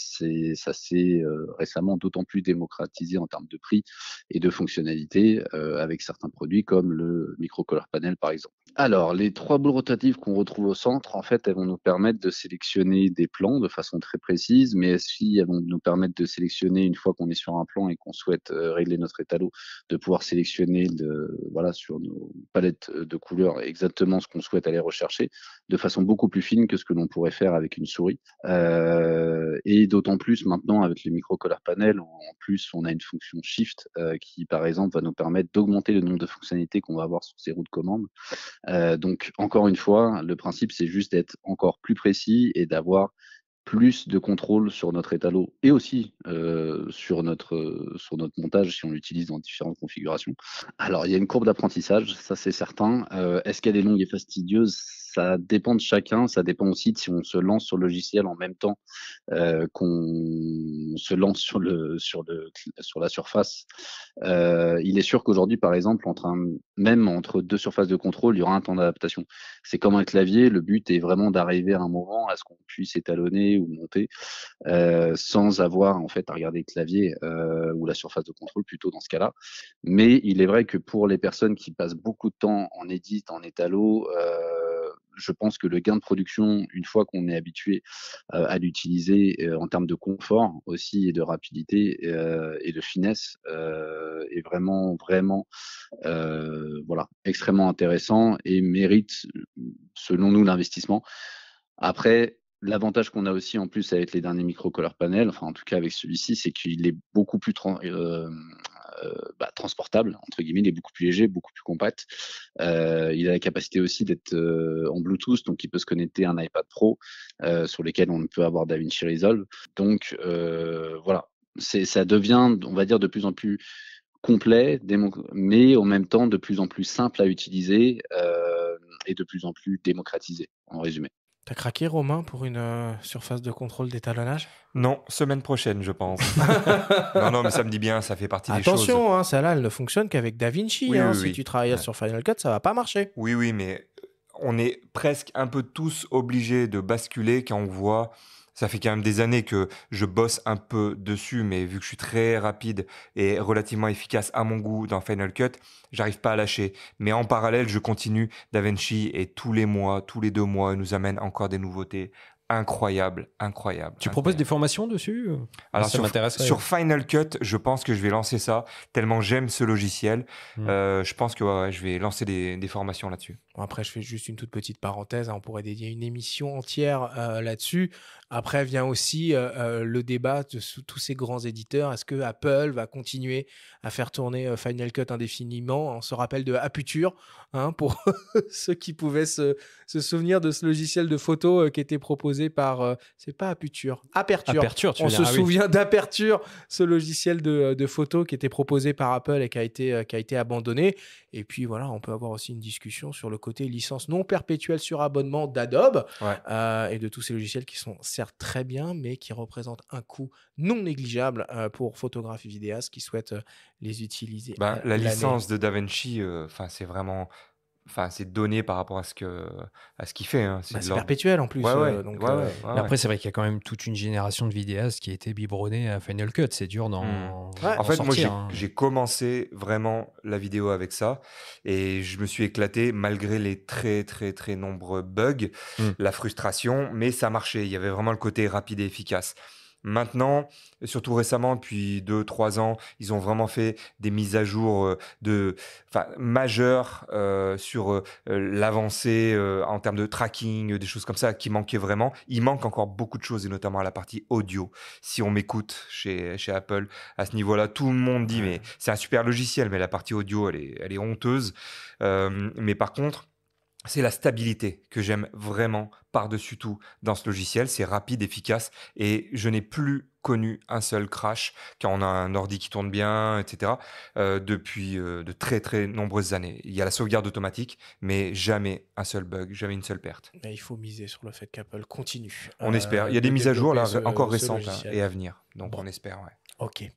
ça s'est récemment d'autant plus démocratisé en termes de prix et de fonctionnalités avec certains produits comme le Micro Color Panel par exemple. Alors, les 3 boules rotatives qu'on retrouve au centre, en fait, elles vont nous permettre de sélectionner des plans de façon très précise, mais aussi elles vont nous permettre de sélectionner, une fois qu'on est sur un plan et qu'on souhaite régler notre étalo, de pouvoir sélectionner sélectionner sur nos palettes de couleurs exactement ce qu'on souhaite aller rechercher de façon beaucoup plus fine que ce que l'on pourrait faire avec une souris. Et d'autant plus maintenant avec les micro color panels, en plus on a une fonction shift qui par exemple va nous permettre d'augmenter le nombre de fonctionnalités qu'on va avoir sur ces roues de commande. Donc encore une fois, le principe c'est juste d'être encore plus précis et d'avoir plus de contrôle sur notre étalot et aussi sur notre montage si on l'utilise dans différentes configurations. Alors, il y a une courbe d'apprentissage, ça c'est certain. Est-ce qu'elle est longue et fastidieuse? Ça dépend de chacun, ça dépend aussi de si on se lance sur le logiciel en même temps qu'on se lance sur la surface. Il est sûr qu'aujourd'hui, par exemple, même entre deux surfaces de contrôle, il y aura un temps d'adaptation. C'est comme un clavier, le but est vraiment d'arriver à un moment à ce qu'on puisse étalonner ou monter sans avoir en fait à regarder le clavier ou la surface de contrôle plutôt dans ce cas-là. Mais il est vrai que pour les personnes qui passent beaucoup de temps en edit, en étalo, je pense que le gain de production, une fois qu'on est habitué à l'utiliser en termes de confort aussi et de rapidité et de finesse, est vraiment extrêmement intéressant et mérite, selon nous, l'investissement. Après, l'avantage qu'on a aussi en plus avec les derniers micro color panels, enfin en tout cas avec celui-ci, c'est qu'il est beaucoup plus transportable, entre guillemets, il est beaucoup plus léger, beaucoup plus compact. Il a la capacité aussi d'être en Bluetooth, donc il peut se connecter à un iPad Pro sur lesquels on peut avoir DaVinci Resolve. Donc ça devient, on va dire, de plus en plus complet, mais en même temps de plus en plus simple à utiliser et de plus en plus démocratisé, en résumé. T'as craqué, Romain, pour une surface de contrôle d'étalonnage? Non, semaine prochaine, je pense. Non, mais ça me dit bien, ça fait partie des choses. Attention, hein, celle-là, elle ne fonctionne qu'avec DaVinci. Oui, hein. oui, Si oui. tu travailles sur Final Cut, ça va pas marcher. Oui, mais on est presque un peu tous obligés de basculer quand on voit. Ça fait quand même des années que je bosse un peu dessus, mais vu que je suis très rapide et relativement efficace à mon goût dans Final Cut, j'arrive pas à lâcher. Mais en parallèle, je continue DaVinci et tous les mois, tous les 2 mois, il nous amène encore des nouveautés incroyables. Tu proposes des formations dessus? Alors Ça m'intéresserait. sur Final Cut, je pense que je vais lancer ça, tellement j'aime ce logiciel. Je pense que je vais lancer des formations là-dessus. Bon, après, je fais juste une toute petite parenthèse. Hein, on pourrait dédier une émission entière là-dessus. Après vient aussi le débat de tous ces grands éditeurs. Est-ce que Apple va continuer à faire tourner Final Cut indéfiniment? On se rappelle de Aputure, hein, pour ceux qui pouvaient se souvenir de ce logiciel de photo qui était proposé par... c'est pas Aputure, Aperture. Aperture, tu On veux se dire. Ah oui. souvient d'Aperture, ce logiciel de photo qui était proposé par Apple et qui a été abandonné. Et puis voilà, on peut avoir aussi une discussion sur le côté licence non perpétuelle sur abonnement d'Adobe et de tous ces logiciels qui sont certes très bien, mais qui représentent un coût non négligeable pour photographes et vidéastes qui souhaitent les utiliser. La licence de DaVinci, c'est vraiment... c'est donné par rapport à ce qu'il fait. Hein. C'est perpétuel en plus. Après, c'est vrai qu'il y a quand même toute une génération de vidéastes qui a été biberonnée à Final Cut. C'est dur d'en En fait, sortir, moi, j'ai commencé vraiment la vidéo avec ça et je me suis éclaté malgré les très, très, très nombreux bugs, la frustration, mais ça marchait. Il y avait vraiment le côté rapide et efficace. Maintenant, surtout récemment, depuis 2-3 ans, ils ont vraiment fait des mises à jour majeures sur l'avancée en termes de tracking, des choses comme ça qui manquaient vraiment. Il manque encore beaucoup de choses, et notamment à la partie audio. Si on m'écoute chez Apple, à ce niveau-là, tout le monde dit mais c'est un super logiciel, mais la partie audio, elle est honteuse. Mais par contre, c'est la stabilité que j'aime vraiment par-dessus tout dans ce logiciel. C'est rapide, efficace et je n'ai plus connu un seul crash quand on a un ordi qui tourne bien, etc. Depuis de très très nombreuses années. Il y a la sauvegarde automatique, mais jamais un seul bug, jamais une seule perte. Et il faut miser sur le fait qu'Apple continue. On espère. Il y a des mises à jour là, encore récentes et à venir. Donc on espère, ouais. Ok.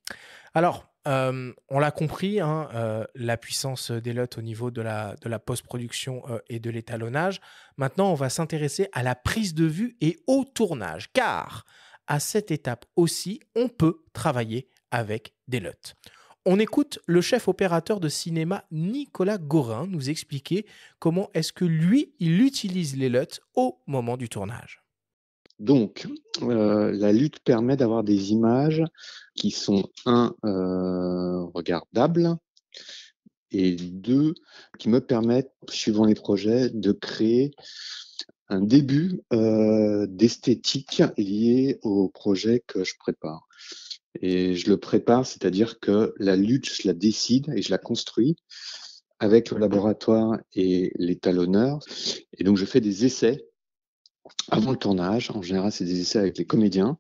Alors, on l'a compris, hein, la puissance d'Elot au niveau de la post-production et de l'étalonnage. Maintenant, on va s'intéresser à la prise de vue et au tournage, car à cette étape aussi, on peut travailler avec Delot. On écoute le chef opérateur de cinéma Nicolas Gorin nous expliquer comment est-ce que lui, il utilise l'Elot au moment du tournage. Donc, la lutte permet d'avoir des images qui sont, regardables, et 2, qui me permettent, suivant les projets, de créer un début d'esthétique lié au projet que je prépare. Et je le prépare, c'est-à-dire que la lutte, je la décide et je la construis avec le laboratoire et l'étalonneur. Et donc, je fais des essais avant le tournage. En général, c'est des essais avec les comédiens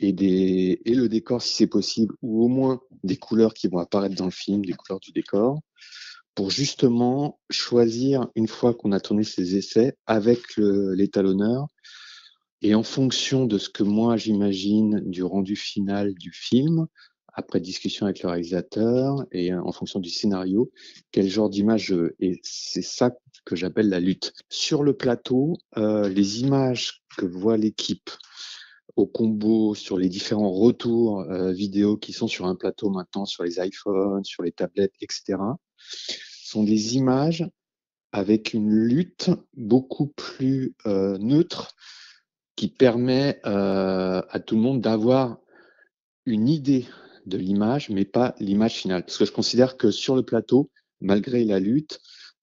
et le décor, si c'est possible, ou au moins des couleurs qui vont apparaître dans le film, des couleurs du décor, pour justement choisir, une fois qu'on a tourné ces essais, avec l'étalonneur, et en fonction de ce que moi j'imagine du rendu final du film, après discussion avec le réalisateur et en fonction du scénario, quel genre d'image je veux. Et c'est ça que j'appelle la lutte. Sur le plateau, les images que voit l'équipe au combo, sur les différents retours vidéo qui sont sur un plateau maintenant, sur les iPhones, sur les tablettes, etc., sont des images avec une lutte beaucoup plus neutre, qui permet à tout le monde d'avoir une idée de l'image, mais pas l'image finale. Parce que je considère que sur le plateau, malgré la lutte,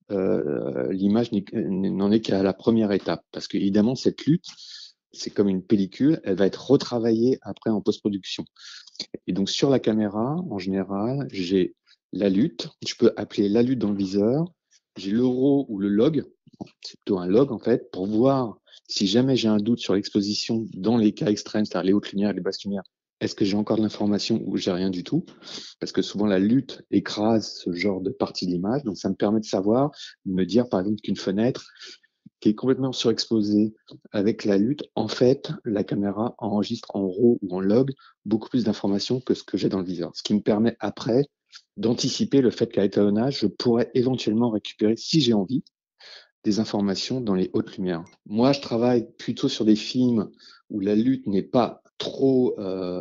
l'image n'en est qu'à la première étape. Parce qu'évidemment, cette lutte, c'est comme une pellicule, elle va être retravaillée après en post-production. Et donc sur la caméra, en général, j'ai la lutte, je peux appeler la lutte dans le viseur, j'ai le RAW ou le log, c'est plutôt un log en fait, pour voir si jamais j'ai un doute sur l'exposition dans les cas extrêmes, c'est-à-dire les hautes lumières et les basses lumières, est-ce que j'ai encore de l'information ou j'ai rien du tout? Parce que souvent la lutte écrase ce genre de partie de l'image, donc ça me permet de savoir, de me dire par exemple qu'une fenêtre qui est complètement surexposée avec la lutte, en fait, la caméra enregistre en RAW ou en log beaucoup plus d'informations que ce que j'ai dans le viseur. Ce qui me permet après d'anticiper le fait qu'à l'étalonnage, je pourrais éventuellement récupérer, si j'ai envie, des informations dans les hautes lumières. Moi, je travaille plutôt sur des films où la lutte n'est pas trop,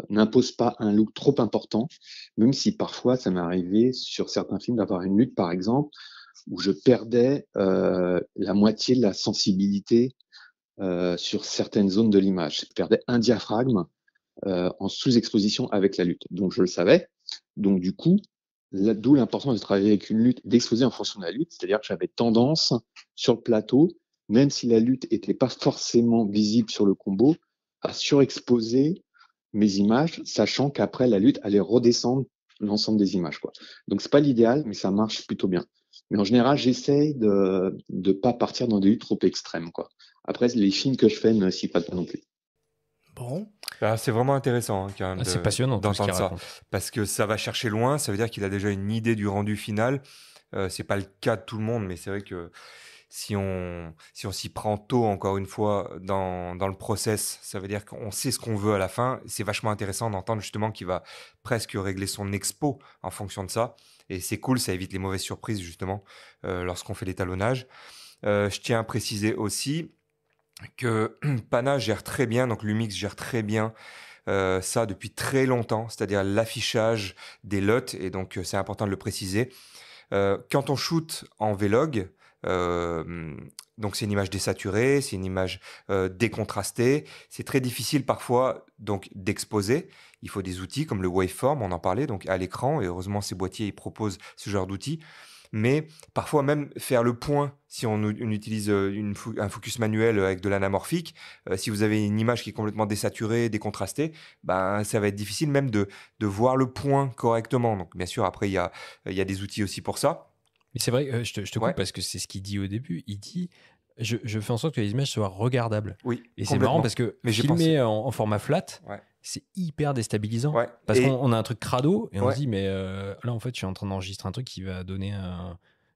n'impose pas un look trop important, même si parfois ça m'est arrivé sur certains films d'avoir une lutte, par exemple, où je perdais la moitié de la sensibilité sur certaines zones de l'image. Je perdais un diaphragme en sous-exposition avec la lutte. Donc je le savais. Donc du coup, d'où l'importance de travailler avec une lutte, d'exposer en fonction de la lutte. C'est-à-dire que j'avais tendance sur le plateau, même si la lutte n'était pas forcément visible sur le combo, à surexposer mes images, sachant qu'après la lutte allait redescendre l'ensemble des images, quoi. Donc c'est pas l'idéal, mais ça marche plutôt bien. Mais en général, j'essaye de pas partir dans des luttes trop extrêmes, quoi. Après, les films que je fais ne s'y prêtent pas non plus. Bon. C'est vraiment intéressant quand même C'est passionnant tout ce qu'il d'entendre ça. raconte. Parce que ça va chercher loin, ça veut dire qu'il a déjà une idée du rendu final. C'est pas le cas de tout le monde, mais c'est vrai que si on s'y prend tôt, encore une fois, dans le process, ça veut dire qu'on sait ce qu'on veut à la fin. C'est vachement intéressant d'entendre justement qu'il va presque régler son expo en fonction de ça. Et c'est cool, ça évite les mauvaises surprises justement lorsqu'on fait l'étalonnage. Je tiens à préciser aussi que Pana gère très bien, donc Lumix gère très bien ça depuis très longtemps, c'est-à-dire l'affichage des LUT, et donc c'est important de le préciser. Quand on shoot en Vlog, donc c'est une image désaturée, c'est une image décontrastée, c'est très difficile parfois donc d'exposer. Il faut des outils comme le waveform, on en parlait, donc à l'écran, et heureusement ces boîtiers ils proposent ce genre d'outils. Mais parfois même faire le point, si on utilise un focus manuel avec de l'anamorphique, si vous avez une image qui est complètement désaturée, décontrastée, ben, ça va être difficile même de voir le point correctement. Donc bien sûr, après, il y a des outils aussi pour ça. Mais c'est vrai, je te Ouais. coupe parce que c'est ce qu'il dit au début. Il dit je fais en sorte que les images soient regardables. Oui, Et c'est complètement. marrant parce que Mais j'ai filmer en format flat, Ouais. c'est hyper déstabilisant. Ouais. Parce Et- qu'on a un truc crado et on Ouais. se dit, mais là, en fait, je suis en train d'enregistrer un truc qui va donner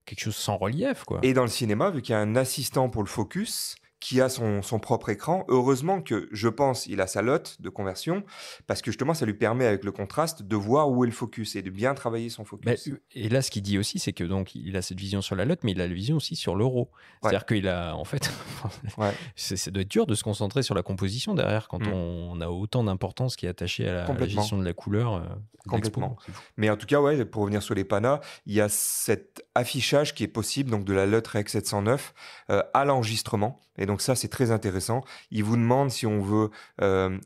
quelque chose sans relief, quoi. Et dans le cinéma, vu qu'il y a un assistant pour le focus qui a son propre écran, heureusement que, je pense, il a sa LUT de conversion, parce que justement, ça lui permet, avec le contraste, de voir où est le focus et de bien travailler son focus. Et là, ce qu'il dit aussi, c'est que donc il a cette vision sur la LUT, mais il a la vision aussi sur l'euro. C'est-à-dire qu'il a, en fait, Ouais. ça doit être dur de se concentrer sur la composition derrière quand Mm. on a autant d'importance qui est attachée à la Complètement. gestion de la couleur. Complètement. C'est fou. Mais en tout cas, ouais, pour revenir sur les Pana, il y a cet affichage qui est possible, donc de la LUT Rec 709 à l'enregistrement. Et donc ça, c'est très intéressant. Il vous demande si on veut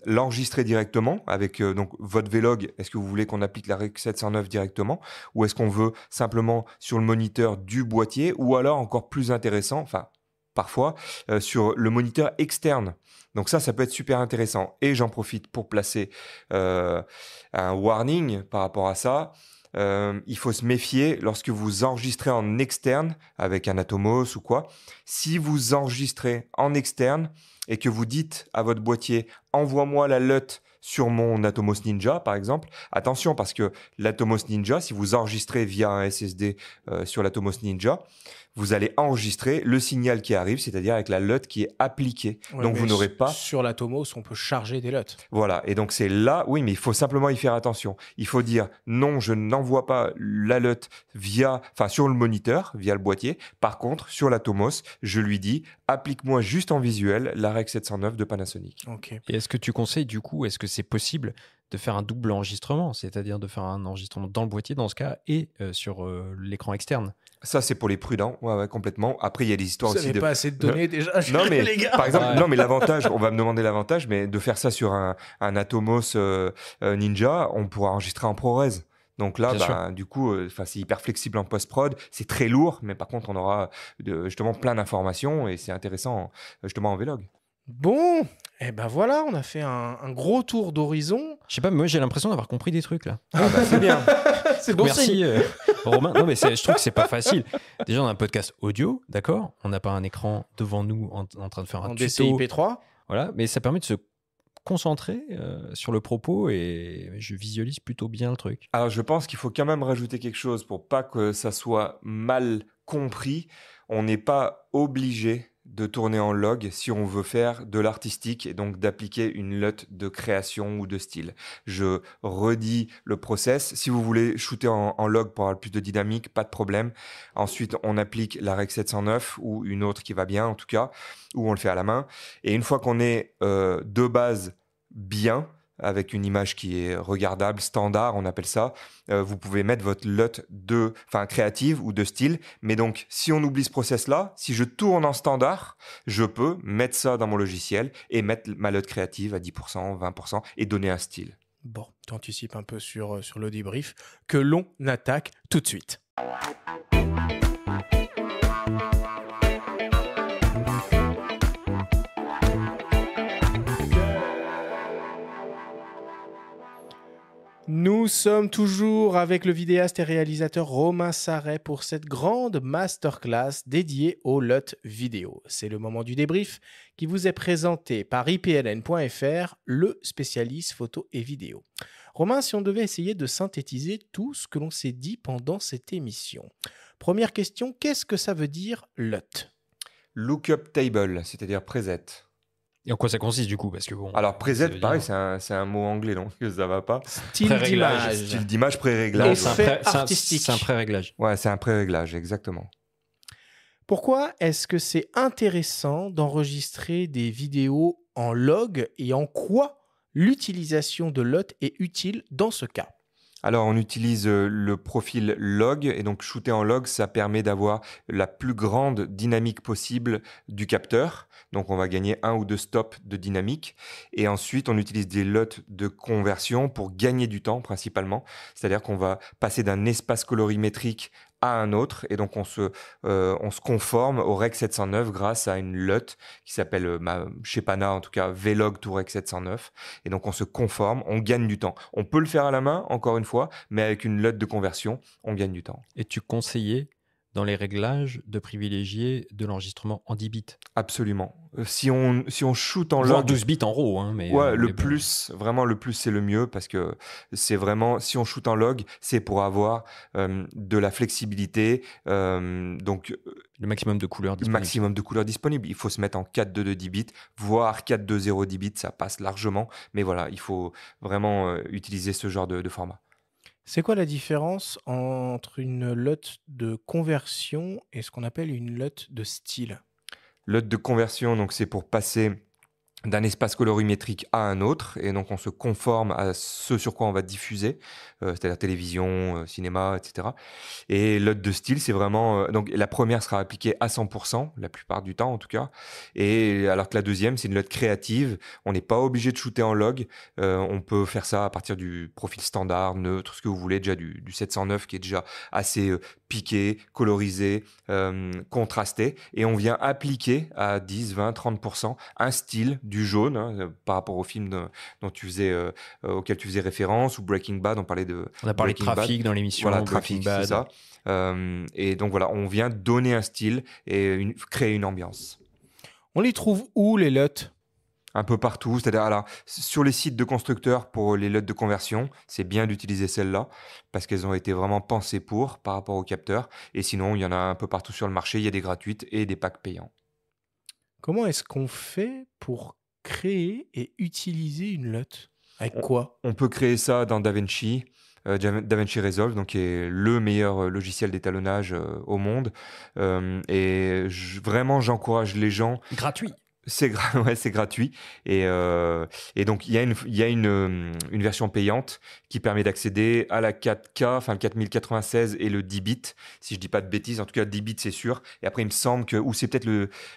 l'enregistrer directement avec donc votre Vlog. Est-ce que vous voulez qu'on applique la Rec 709 directement ou est-ce qu'on veut simplement sur le moniteur du boîtier ou alors encore plus intéressant, enfin parfois, sur le moniteur externe. Donc ça peut être super intéressant. Et j'en profite pour placer un warning par rapport à ça. Il faut se méfier lorsque vous enregistrez en externe avec un Atomos ou quoi. Si vous enregistrez en externe et que vous dites à votre boîtier « envoie-moi la LUT sur mon Atomos Ninja », par exemple, attention parce que l'Atomos Ninja, si vous enregistrez via un SSD sur l'Atomos Ninja, vous allez enregistrer le signal qui arrive, c'est-à-dire avec la LUT qui est appliquée. Ouais, donc vous n'aurez pas... Sur l'Atomos, on peut charger des LUT. Voilà, et donc c'est là, oui, mais il faut simplement y faire attention. Il faut dire non, je n'envoie pas la LUT sur le moniteur, via le boîtier. Par contre, sur l'Atomos, je lui dis applique-moi juste en visuel la Rec 709 de Panasonic. Ok. Et est-ce que tu conseilles du coup, est-ce que c'est possible de faire un double enregistrement, c'est-à-dire de faire un enregistrement dans le boîtier dans ce cas et sur l'écran externe? Ça, c'est pour les prudents, ouais, complètement. Après, il y a des histoires Vous aussi n'avez pas assez de données déjà, non, mais les gars. par exemple, Ouais. non, mais l'avantage, on va me demander l'avantage, mais de faire ça sur un Atomos Ninja, on pourra enregistrer en ProRes. Donc là, du coup, c'est hyper flexible en post-prod, c'est très lourd, mais par contre, on aura justement plein d'informations et c'est intéressant justement en Vlog. Bon, et ben voilà, on a fait un gros tour d'horizon. Je sais pas, mais moi j'ai l'impression d'avoir compris des trucs là. Ah bah, c'est bien. C'est bon Merci signe. Romain. Non mais je trouve que c'est pas facile. Déjà on a un podcast audio, d'accord. On n'a pas un écran devant nous en train de faire un En tuto. DCI-P3. Voilà, mais ça permet de se concentrer sur le propos et je visualise plutôt bien le truc. Alors, je pense qu'il faut quand même rajouter quelque chose pour pas que ça soit mal compris. On n'est pas obligé de tourner en log si on veut faire de l'artistique et donc d'appliquer une LUT de création ou de style. Je redis le process. Si vous voulez shooter en log pour avoir plus de dynamique, pas de problème. Ensuite, on applique la Rec 709 ou une autre qui va bien en tout cas, ou on le fait à la main. Et une fois qu'on est de base bien, avec une image qui est regardable, standard, on appelle ça. Vous pouvez mettre votre LUT créative ou de style. Mais donc, si on oublie ce process-là, si je tourne en standard, je peux mettre ça dans mon logiciel et mettre ma LUT créative à 10%, 20% et donner un style. Bon, tu anticipes un peu sur le débrief que l'on attaque tout de suite. Nous sommes toujours avec le vidéaste et réalisateur Romain Sarret pour cette grande masterclass dédiée au LUT vidéo. C'est le moment du débrief qui vous est présenté par ipln.fr, le spécialiste photo et vidéo. Romain, si on devait essayer de synthétiser tout ce que l'on s'est dit pendant cette émission. Première question, qu'est-ce que ça veut dire LUT ? Lookup table, c'est-à-dire preset. Et en quoi ça consiste du coup? Parce que bon. Alors, preset, ça veut pareil, dire- c'est un mot anglais, donc ça va pas. Style Pré-réglage. d'image. Style d'image, pré-réglage. Et ouais. fait c'est artistique. C'est un pré-réglage. Ouais, c'est un pré-réglage, exactement. Pourquoi est-ce que c'est intéressant d'enregistrer des vidéos en log et en quoi l'utilisation de LUT est utile dans ce cas? Alors, on utilise le profil log et donc shooter en log, ça permet d'avoir la plus grande dynamique possible du capteur. Donc, on va gagner 1 ou 2 stops de dynamique. Et ensuite, on utilise des LUT de conversion pour gagner du temps principalement. C'est-à-dire qu'on va passer d'un espace colorimétrique à un autre et donc on se conforme au Rec 709 grâce à une LUT qui s'appelle chez Pana en tout cas Vlog to Rec 709 et donc on se conforme, on gagne du temps. On peut le faire à la main encore une fois, mais avec une LUT de conversion, on gagne du temps. Et tu conseillais dans les réglages de privilégier de l'enregistrement en 10 bits. Absolument. Si on shoot en Voire log, 12 bits en RAW. Hein, mais, ouais, le mais bon. plus, vraiment le plus c'est le mieux parce que c'est vraiment, si on shoot en log, c'est pour avoir de la flexibilité, donc Le maximum de couleurs le disponibles. maximum de couleurs disponibles. Il faut se mettre en 4.2 10 bits, voire 4.2.0 10 bits, ça passe largement. Mais voilà, il faut vraiment utiliser ce genre de format. C'est quoi la différence entre une LUT de conversion et ce qu'on appelle une LUT de style? LUT de conversion, donc c'est pour passer d'un espace colorimétrique à un autre, et donc on se conforme à ce sur quoi on va diffuser, c'est-à-dire télévision, cinéma, etc. Et LUT de style, c'est vraiment... donc la première sera appliquée à 100%, la plupart du temps en tout cas, et alors que la deuxième, c'est une LUT créative. On n'est pas obligé de shooter en log, on peut faire ça à partir du profil standard, neutre, ce que vous voulez, déjà du 709 qui est déjà assez piqué, colorisé, contrasté, et on vient appliquer à 10, 20, 30% un style du jaune, hein, par rapport au film dont tu faisais, auquel tu faisais référence, ou Breaking Bad, on parlait de On a parlé de Breaking trafic Bad. dans l'émission. Voilà, Breaking trafic, Bad. c'est ça. Et donc voilà, on vient donner un style et créer une ambiance. On les trouve où, les LUT? Un peu partout, c'est-à-dire alors, sur les sites de constructeurs pour les LUT de conversion, c'est bien d'utiliser celles-là parce qu'elles ont été vraiment pensées par rapport aux capteurs. Et sinon, il y en a un peu partout sur le marché, il y a des gratuites et des packs payants. Comment est-ce qu'on fait pour créer et utiliser une LUT? Avec quoi? On peut créer ça dans DaVinci. DaVinci Resolve, donc qui est le meilleur logiciel d'étalonnage au monde. Et vraiment, j'encourage les gens. Gratuit. Ouais, c'est gratuit. Et donc, il y a une version payante qui permet d'accéder à la 4K, enfin le 4096 et le 10 bits. Si je dis pas de bêtises, en tout cas 10 bits, c'est sûr. Et après, il me semble que, ou c'est peut-être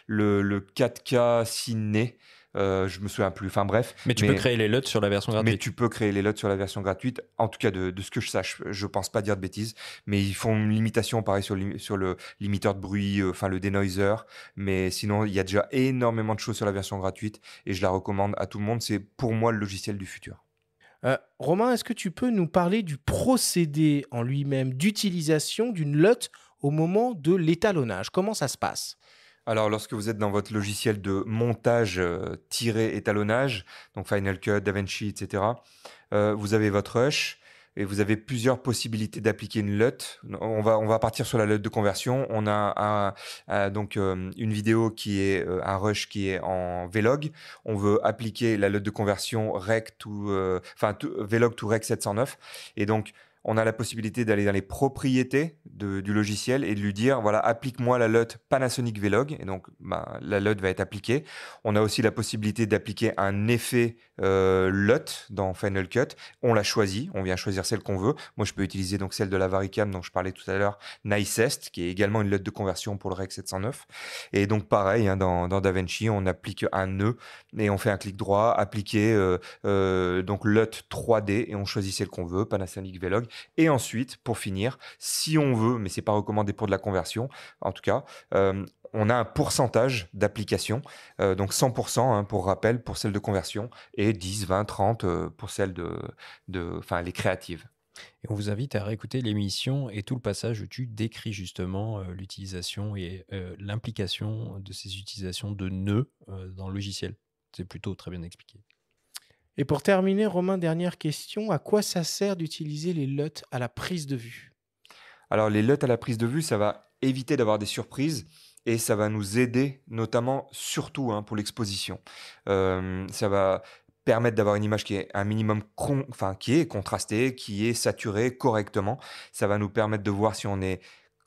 le 4K ciné. Je me souviens plus. Enfin bref. Mais tu peux créer les LUT sur la version gratuite. Mais tu peux créer les LUT sur la version gratuite. En tout cas, de ce que je sache, je pense pas dire de bêtises. Mais ils font une limitation, pareil, sur le limiteur de bruit, enfin le denoiser. Mais sinon, il y a déjà énormément de choses sur la version gratuite et je la recommande à tout le monde. C'est pour moi le logiciel du futur. Romain, est-ce que tu peux nous parler du procédé en lui-même d'utilisation d'une LUT au moment de l'étalonnage? Comment ça se passe? Alors, lorsque vous êtes dans votre logiciel de montage étalonnage, donc Final Cut, DaVinci, etc., vous avez votre rush et vous avez plusieurs possibilités d'appliquer une LUT. On va partir sur la LUT de conversion. On a donc une vidéo qui est un rush qui est en Vlog. On veut appliquer la LUT de conversion Vlog to Rec 709. Et donc, on a la possibilité d'aller dans les propriétés du logiciel et de lui dire, voilà, applique-moi la LUT Panasonic Vlog. Et donc, la LUT va être appliquée. On a aussi la possibilité d'appliquer un effet LUT dans Final Cut. On la choisit. On vient choisir celle qu'on veut. Moi, je peux utiliser donc celle de la Varicam dont je parlais tout à l'heure, Nicest, qui est également une LUT de conversion pour le Rec 709. Et donc, pareil, hein, dans DaVinci, on applique un nœud et on fait un clic droit, appliquer donc LUT 3D et on choisit celle qu'on veut, Panasonic Vlog. Et ensuite, pour finir, si on veut, mais c'est pas recommandé pour de la conversion, en tout cas, on a un pourcentage d'application, donc 100% hein, pour rappel pour celle de conversion et 10, 20, 30 pour celle les créatives. Et on vous invite à réécouter l'émission et tout le passage où tu décris justement l'utilisation et l'implication de ces utilisations de nœuds dans le logiciel. C'est plutôt très bien expliqué. Et pour terminer, Romain, dernière question. À quoi ça sert d'utiliser les LUT à la prise de vue? Alors, les LUT à la prise de vue, ça va éviter d'avoir des surprises et ça va nous aider, notamment, surtout pour l'exposition. Ça va permettre d'avoir une image qui est un minimum qui est contrastée, qui est saturée correctement. Ça va nous permettre de voir si on est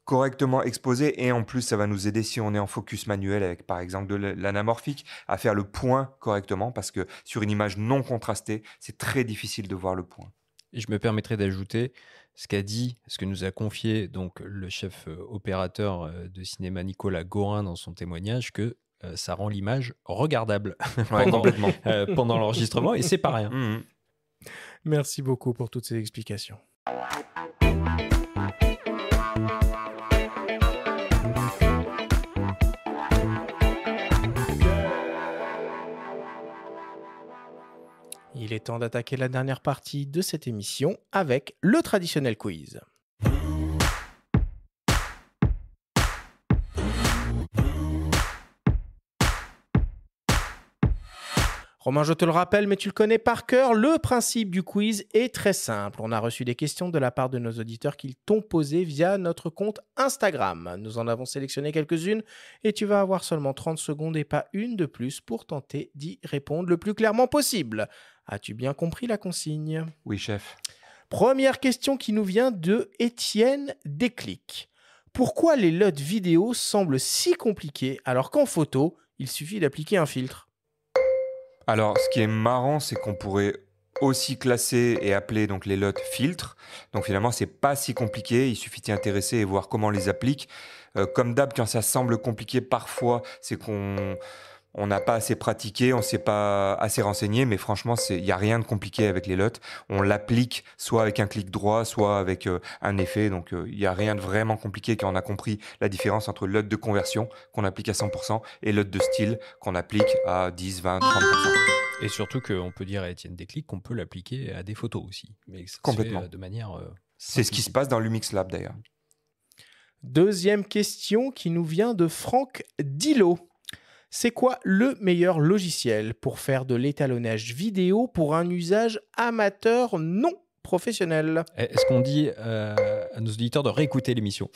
correctement exposé et en plus ça va nous aider si on est en focus manuel avec par exemple de l'anamorphique à faire le point correctement parce que sur une image non contrastée c'est très difficile de voir le point. Et je me permettrai d'ajouter ce que nous a confié donc le chef opérateur de cinéma Nicolas Gorin dans son témoignage que ça rend l'image regardable pendant l'enregistrement et c'est pas rien. Mmh. Merci beaucoup pour toutes ces explications. Il est temps d'attaquer la dernière partie de cette émission avec le traditionnel quiz. Romain, je te le rappelle, mais tu le connais par cœur, le principe du quiz est très simple. On a reçu des questions de la part de nos auditeurs qu'ils t'ont posées via notre compte Instagram. Nous en avons sélectionné quelques-unes et tu vas avoir seulement 30 secondes et pas une de plus pour tenter d'y répondre le plus clairement possible. As-tu bien compris la consigne? Oui, chef. Première question qui nous vient de Étienne Déclic. Pourquoi les LUT vidéo semblent si compliqués alors qu'en photo, il suffit d'appliquer un filtre? Alors, ce qui est marrant, c'est qu'on pourrait aussi classer et appeler donc les LUT filtres. Donc finalement, c'est pas si compliqué. Il suffit d'y intéresser et voir comment on les applique. Comme d'hab, quand ça semble compliqué, parfois, c'est qu'on n'a pas assez pratiqué, on ne s'est pas assez renseigné, mais franchement, il n'y a rien de compliqué avec les LUT. On l'applique soit avec un clic droit, soit avec un effet. Donc, il n'y a rien de vraiment compliqué quand on a compris la différence entre LUT de conversion qu'on applique à 100% et LUT de style qu'on applique à 10, 20, 30%. Et surtout qu'on peut dire à Étienne Déclic qu'on peut l'appliquer à des photos aussi. Mais ça se Complètement. fait de manière C'est ce qui se passe dans l'Umix Lab d'ailleurs. Deuxième question qui nous vient de Franck Dillot. C'est quoi le meilleur logiciel pour faire de l'étalonnage vidéo pour un usage amateur non professionnel? Est-ce qu'on dit à nos auditeurs de réécouter l'émission?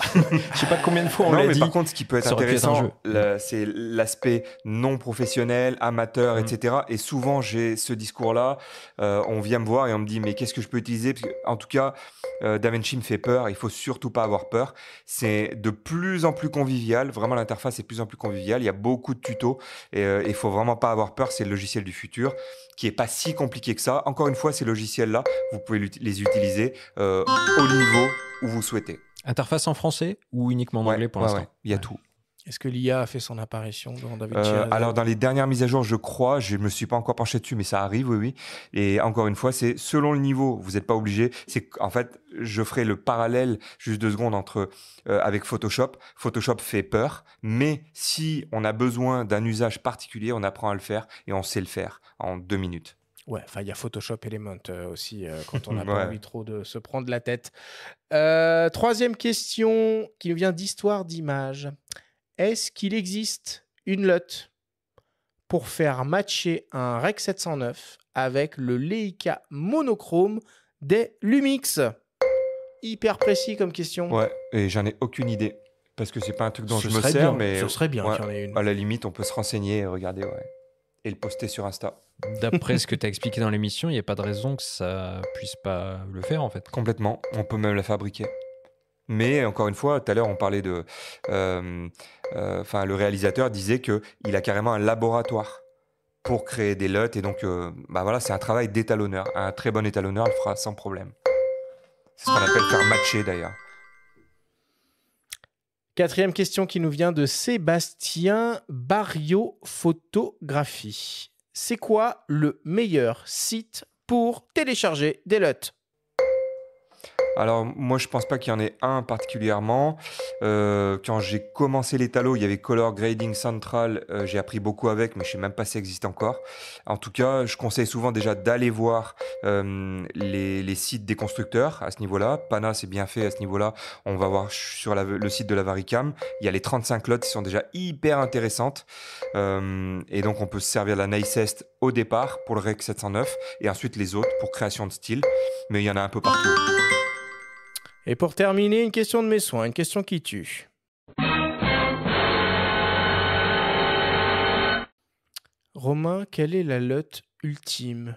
Je sais pas combien de fois on l'a dit. Par contre, ce qui peut être ça aurait pu être un intéressant, jeu. c'est l'aspect non professionnel, amateur, etc. Et souvent, j'ai ce discours-là. On vient me voir et on me dit, mais qu'est-ce que je peux utiliser? Parce que, en tout cas, DaVinci me fait peur. Il faut surtout pas avoir peur. C'est de plus en plus convivial. Vraiment, l'interface est de plus en plus conviviale. Il y a beaucoup de tutos et il faut vraiment pas avoir peur. C'est le logiciel du futur qui est pas si compliqué que ça. Encore une fois, ces logiciels-là, vous pouvez les utiliser au niveau où vous souhaitez. Interface en français ou uniquement en anglais pour l'instant? Ouais, il y a tout. Est-ce que l'IA a fait son apparition dans DaVinci Resolve? Alors, dans les dernières mises à jour, je crois, je ne me suis pas encore penché dessus, mais ça arrive, oui. Et encore une fois, c'est selon le niveau. Vous n'êtes pas obligé. En fait, je ferai le parallèle, juste 2 secondes, avec Photoshop. Photoshop fait peur, mais si on a besoin d'un usage particulier, on apprend à le faire et on sait le faire en 2 minutes. Ouais, enfin, il y a Photoshop Element aussi, quand on n'a pas Ouais. envie trop de se prendre la tête. Troisième question qui nous vient d'Histoire d'Images. Est-ce qu'il existe une LUT pour faire matcher un Rec 709 avec le Leica monochrome des Lumix? Hyper précis comme question. Ouais, et j'en ai aucune idée. Parce que c'est pas un truc dont Ce je me serait sers, bien, mais ce serait bien ouais, qu'il y en ait une. à la limite, on peut se renseigner et regarder, ouais. Et le poster sur Insta. D'après ce que tu as expliqué dans l'émission, il n'y a pas de raison que ça puisse pas le faire en fait. Complètement, on peut même la fabriquer. Mais encore une fois, tout à l'heure, on parlait de... le réalisateur disait qu'il a carrément un laboratoire pour créer des LUT. Et donc, voilà, c'est un travail d'étalonneur. Un très bon étalonneur le fera sans problème. C'est ce qu'on appelle faire matcher d'ailleurs. Quatrième question qui nous vient de Sébastien Barrio Photographie. C'est quoi le meilleur site pour télécharger des LUT? Alors, moi, je pense pas qu'il y en ait un particulièrement. Quand j'ai commencé l'étalo, il y avait Color Grading Central. J'ai appris beaucoup avec, mais je sais même pas si ça existe encore. En tout cas, je conseille souvent déjà d'aller voir les sites des constructeurs à ce niveau-là. Pana, c'est bien fait à ce niveau-là. On va voir sur le site de la Varicam. Il y a les 35 LUT qui sont déjà hyper intéressantes. Et donc, on peut se servir de la Nicest au départ pour le Rec 709 et ensuite les autres pour création de style. Mais il y en a un peu partout. Et pour terminer, une question de mes soins, une question qui tue. Romain, quelle est la LUT ultime,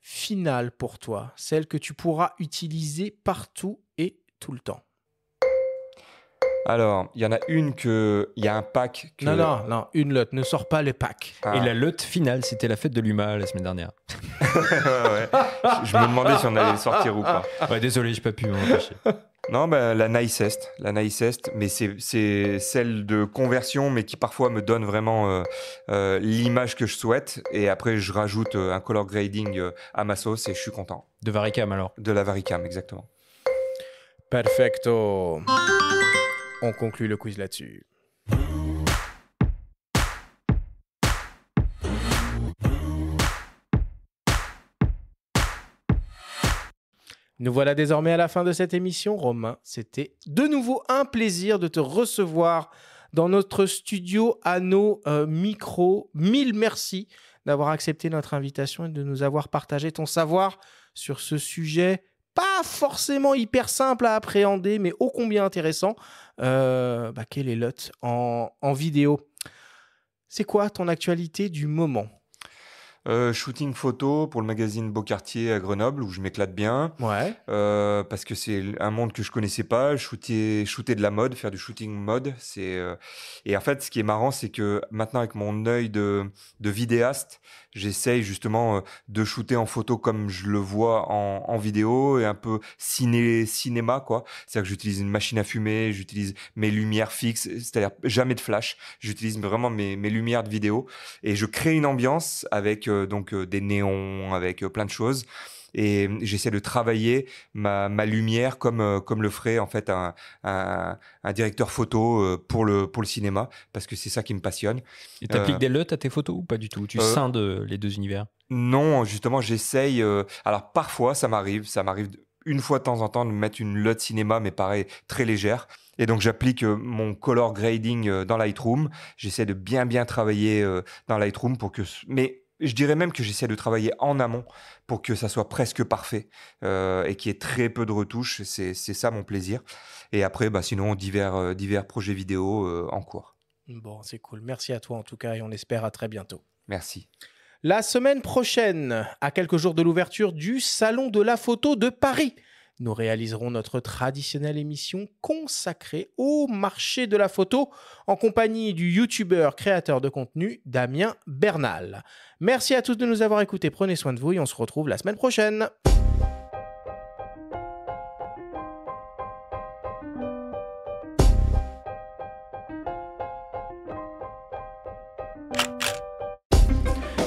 finale pour toi, celle que tu pourras utiliser partout et tout le temps? Alors, il y en a une il y a un pack que... Non, une LUT, ne sors pas les packs. Ah. Et la LUT finale, c'était la fête de l'UMA la semaine dernière. Ouais. Je me demandais si on allait le sortir ou pas. Ouais, désolé, j'ai pas pu m'empêcher. Non, la Nicest, mais c'est celle de conversion, mais qui parfois me donne vraiment l'image que je souhaite. Et après, je rajoute un color grading à ma sauce et je suis content. De Varicam alors? De la Varicam, exactement. Perfecto. On conclut le quiz là-dessus. Nous voilà désormais à la fin de cette émission. Romain, c'était de nouveau un plaisir de te recevoir dans notre studio à nos micros. 1000 merci d'avoir accepté notre invitation et de nous avoir partagé ton savoir sur ce sujet pas forcément hyper simple à appréhender, mais ô combien intéressant, qu'est les LUT en vidéo. C'est quoi ton actualité du moment ? Shooting photo pour le magazine Beau Quartier à Grenoble, où je m'éclate bien. Ouais. Parce que c'est un monde que je connaissais pas. Shooter de la mode, faire du shooting mode. Et en fait, ce qui est marrant, c'est que maintenant, avec mon œil de vidéaste, j'essaye justement de shooter en photo comme je le vois en vidéo et un peu cinéma, quoi. C'est-à-dire que j'utilise une machine à fumer, j'utilise mes lumières fixes, c'est-à-dire jamais de flash. J'utilise vraiment mes lumières de vidéo et je crée une ambiance avec des néons, avec plein de choses. Et j'essaie de travailler ma lumière comme le ferait en fait un directeur photo pour le cinéma, parce que c'est ça qui me passionne. Et t'appliques des LUT à tes photos ou pas du tout? Tu scindes les deux univers? Non, justement, j'essaye. Alors parfois, ça m'arrive une fois de temps en temps de mettre une LUT cinéma, mais pareil, très légère. Et donc, j'applique mon color grading dans Lightroom. J'essaie de bien travailler dans Lightroom mais je dirais même que j'essaie de travailler en amont pour que ça soit presque parfait et qu'il y ait très peu de retouches. C'est ça mon plaisir. Et après, sinon, divers projets vidéo en cours. Bon, c'est cool. Merci à toi en tout cas et on espère à très bientôt. Merci. La semaine prochaine, à quelques jours de l'ouverture du Salon de la photo de Paris, nous réaliserons notre traditionnelle émission consacrée au marché de la photo en compagnie du youtubeur créateur de contenu Damien Bernal. Merci à tous de nous avoir écoutés, prenez soin de vous et on se retrouve la semaine prochaine.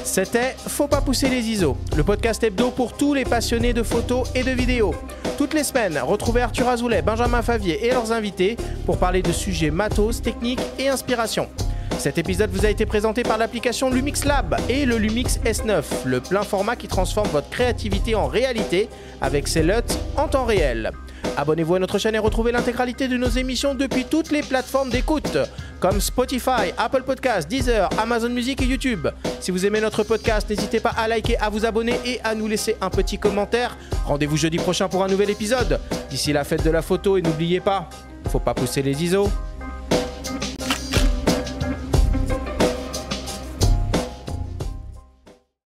C'était Faut pas pousser les ISO, le podcast hebdo pour tous les passionnés de photos et de vidéos. Toutes les semaines, retrouvez Arthur Azoulay, Benjamin Favier et leurs invités pour parler de sujets matos, techniques et inspiration. Cet épisode vous a été présenté par l'application Lumix Lab et le Lumix S9, le plein format qui transforme votre créativité en réalité avec ses LUT en temps réel. Abonnez-vous à notre chaîne et retrouvez l'intégralité de nos émissions depuis toutes les plateformes d'écoute, comme Spotify, Apple Podcasts, Deezer, Amazon Music et YouTube. Si vous aimez notre podcast, n'hésitez pas à liker, à vous abonner et à nous laisser un petit commentaire. Rendez-vous jeudi prochain pour un nouvel épisode. D'ici la fête de la photo et n'oubliez pas, faut pas pousser les ISO.